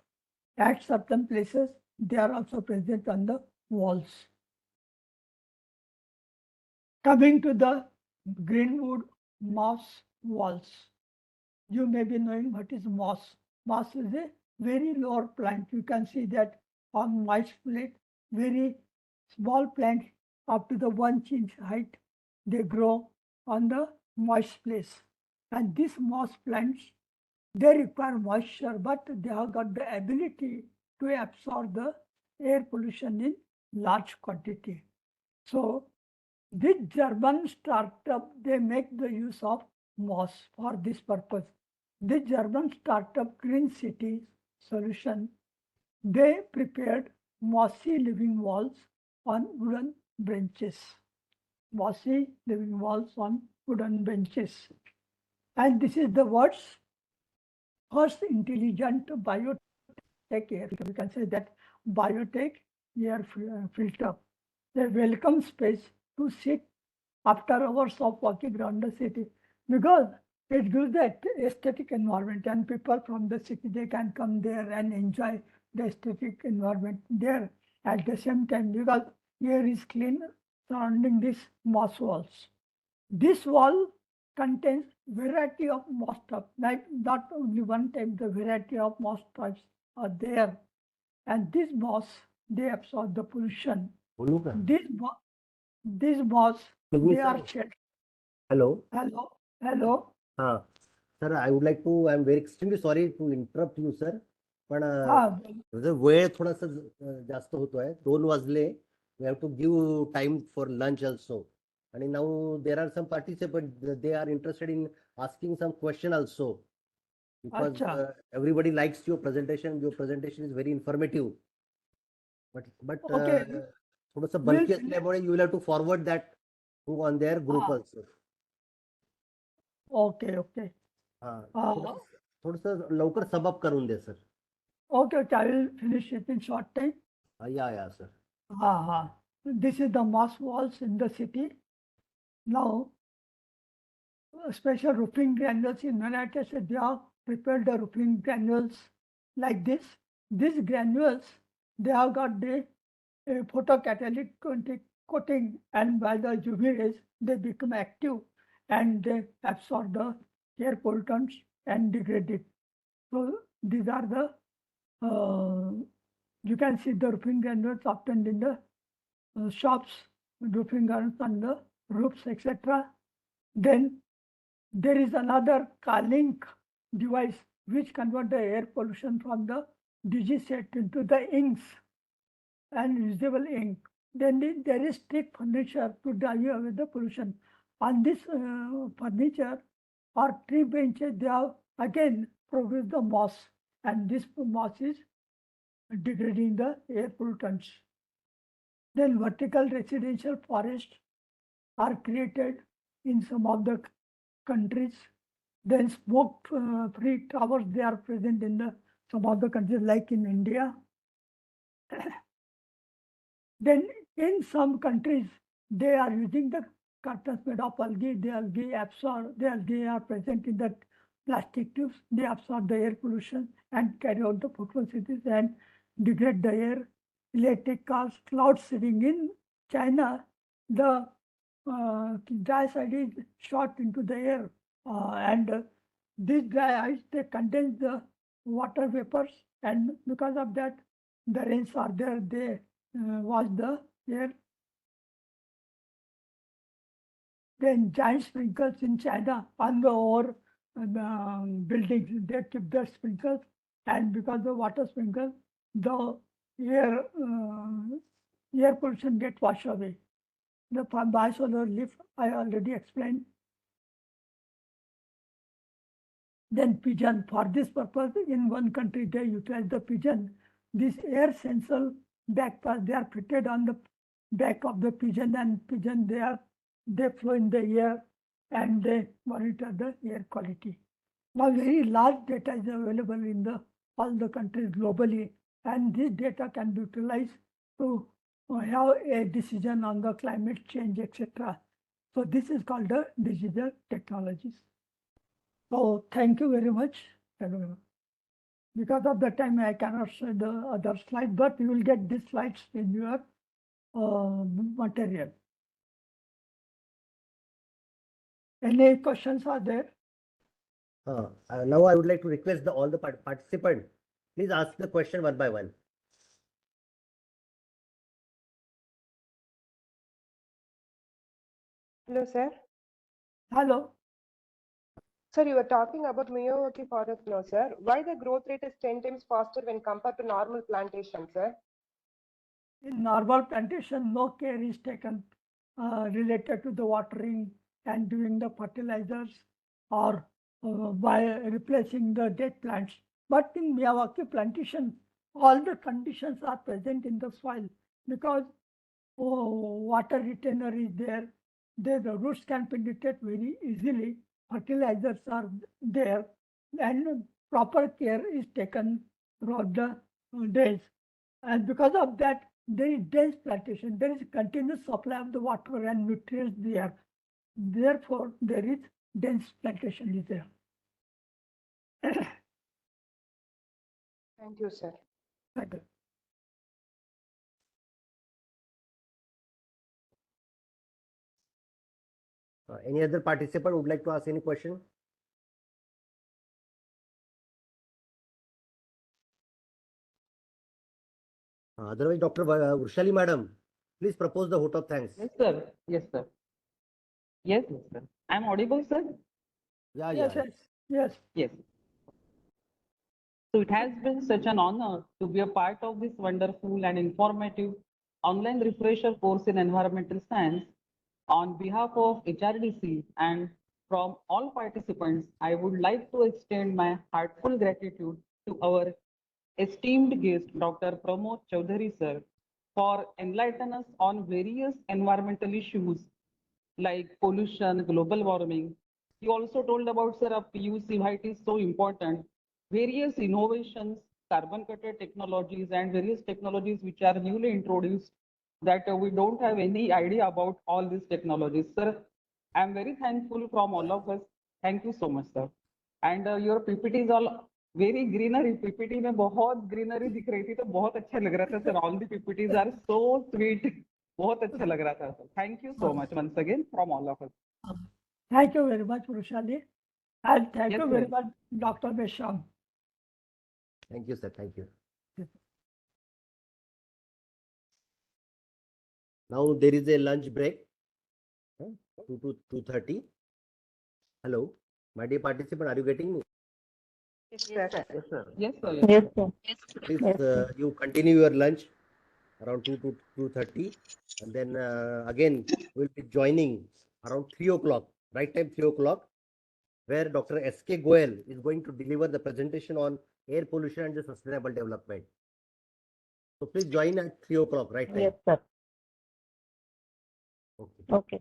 At certain places, they are also present on the walls. Coming to the greenwood moss walls. You may be knowing what is moss. Moss is a very lower plant. You can see that on moist plate, very small plant up to the 1 inch height, they grow on the moist place. And these moss plants, they require moisture, but they have got the ability to absorb the air pollution in large quantity. So this German startup, they make the use of moss for this purpose. The German startup Green City Solution, they prepared mossy living walls on wooden benches. Mossy living walls on wooden benches. And this is the world's first intelligent biotech air. We can say that biotech air filter. A welcome space to sit after hours of walking around the city, because it gives the aesthetic environment, and people from the city, they can come there and enjoy the aesthetic environment there at the same time, because air is clean surrounding these moss walls. This wall contains variety of moss types, like not only one type, the variety of moss types are there. And this moss, they absorb the pollution. बोलू का? These moss, Excuse me, they are sir. shed. Hello. Hello. हाँ. Sir, I would like to, I'm very extremely sorry to interrupt you, sir. पण वेळ थोडासा जास्त होतोय. 2 वाजले. We have to give time for lunch also. And now there are some participants, they are interested in asking some question also. Because everybody likes your presentation. Your presentation is very informative. But Okay. थोडंसं bulky असल्यामुळे you will have to forward that to on their group also. Okay. थोडंसं लवकर sum up करून दे sir. Okay, I will finish it in short time. Yeah, sir. This is the moss walls in the city. Now, special roofing granules in United States, they have prepared the roofing granules like this. These granules, they have got the photocatalytic coating, and by the UV rays, they become active and they absorb the air pollutants and degrade it. So these are the, you can see the roofing granules obtained in the shops, roofing granules on the roofs, etc. Then there is another Kalink device which convert the air pollution from the digiset into the inks and usable ink. Then there is stick furniture to drive away the pollution. On this furniture, or tree branches, they have again produced the moss, and this moss is degrading the air pollutants. Then vertical residential forests are created in some of the countries. Then smoke-free towers, they are present in the some of the countries like in India. Then in some countries, they are using the curtains made of algae. The algae are present in the plastic tubes. They absorb the air pollution and carry out the photosynthesis and degrade the air. Electric cars, cloud seeding. In China, the dry side is shot into the air, and these dry ice, they condense the water vapors, and because of that, the rains are there. They wash the air. Then giant sprinkles in China on the over buildings, they keep the sprinkles, and because the water sprinkles, the air air pollution gets washed away. The bisolar leaf I already explained. Then pigeon, for this purpose, in one country they utilize the pigeon. This air sensor backpack, they are fitted on the back of the pigeon, and pigeon they flow in the air and they monitor the air quality. Now very large data is available in all the countries globally, and this data can be utilized to have a decision on the climate change, etc. So this is called the digital technologies. So thank you very much. Because of the time, I cannot show the other slide, but you will get these slides in your material. Any questions are there? Now I would like to request all the participants, please ask the question one by one. Hello, sir. Hello. Sir, you were talking about Miyawaki forest now, sir. Why the growth rate is 10 times faster when compared to normal plantation, sir? In normal plantation, no care is taken related to the watering and doing the fertilizers or by replacing the dead plants. But in Miyawaki plantation, all the conditions are present in the soil because water retainer is there. The roots can penetrate very easily. Fertilizers are there, and proper care is taken throughout the days. And because of that, there is dense plantation. There is continuous supply of the water and nutrients there. Therefore, there is dense plantation is there. Thank you, sir. Thank you. Any other participant would like to ask any question? Otherwise, Dr. Urshali Madam, please propose the vote of thanks. Yes, sir. Yes, sir. Yes, sir. I'm audible, sir? Yeah, Yes, yeah. yes, yes. Yes. So it has been such an honor to be a part of this wonderful and informative online refresher course in environmental science. On behalf of HRDC and from all participants, I would like to extend my heartfelt gratitude to our esteemed guest, Dr. Pramod Chaudhary, sir, for enlightening us on various environmental issues like pollution, global warming. You also told about, sir, PUC, why it is so important. Various innovations, carbon cutter technologies, and various technologies which are newly introduced that we don't have any idea about all these technologies. Sir, I'm very thankful from all of us. Thank you so much, sir. And your PPT is all very greenery. PPT में बहुत greenery दिख रही थी तो बहुत अच्छा लग रहा था sir. All the PPTs are so sweet. बहुत अच्छा लग रहा था sir. Thank you so much once again from all of us. Thank you very much, Rushali. And thank Yes, you sir. very much, Dr. Mesham. Thank you, sir. Thank you. Now there is a lunch break. 2 to 2:30. Hello, my dear participant, are you getting me? Yes, sir. Yes, sir. Yes, sir. Yes, sir. Please, you continue your lunch around 2 to 2:30, and then again we'll be joining around 3 o'clock. Right time 3 o'clock. where Dr. S.K. Goel is going to deliver the presentation on air pollution and the sustainable development. So please join at 3 o'clock, right time? Yes, sir. Okay. Okay.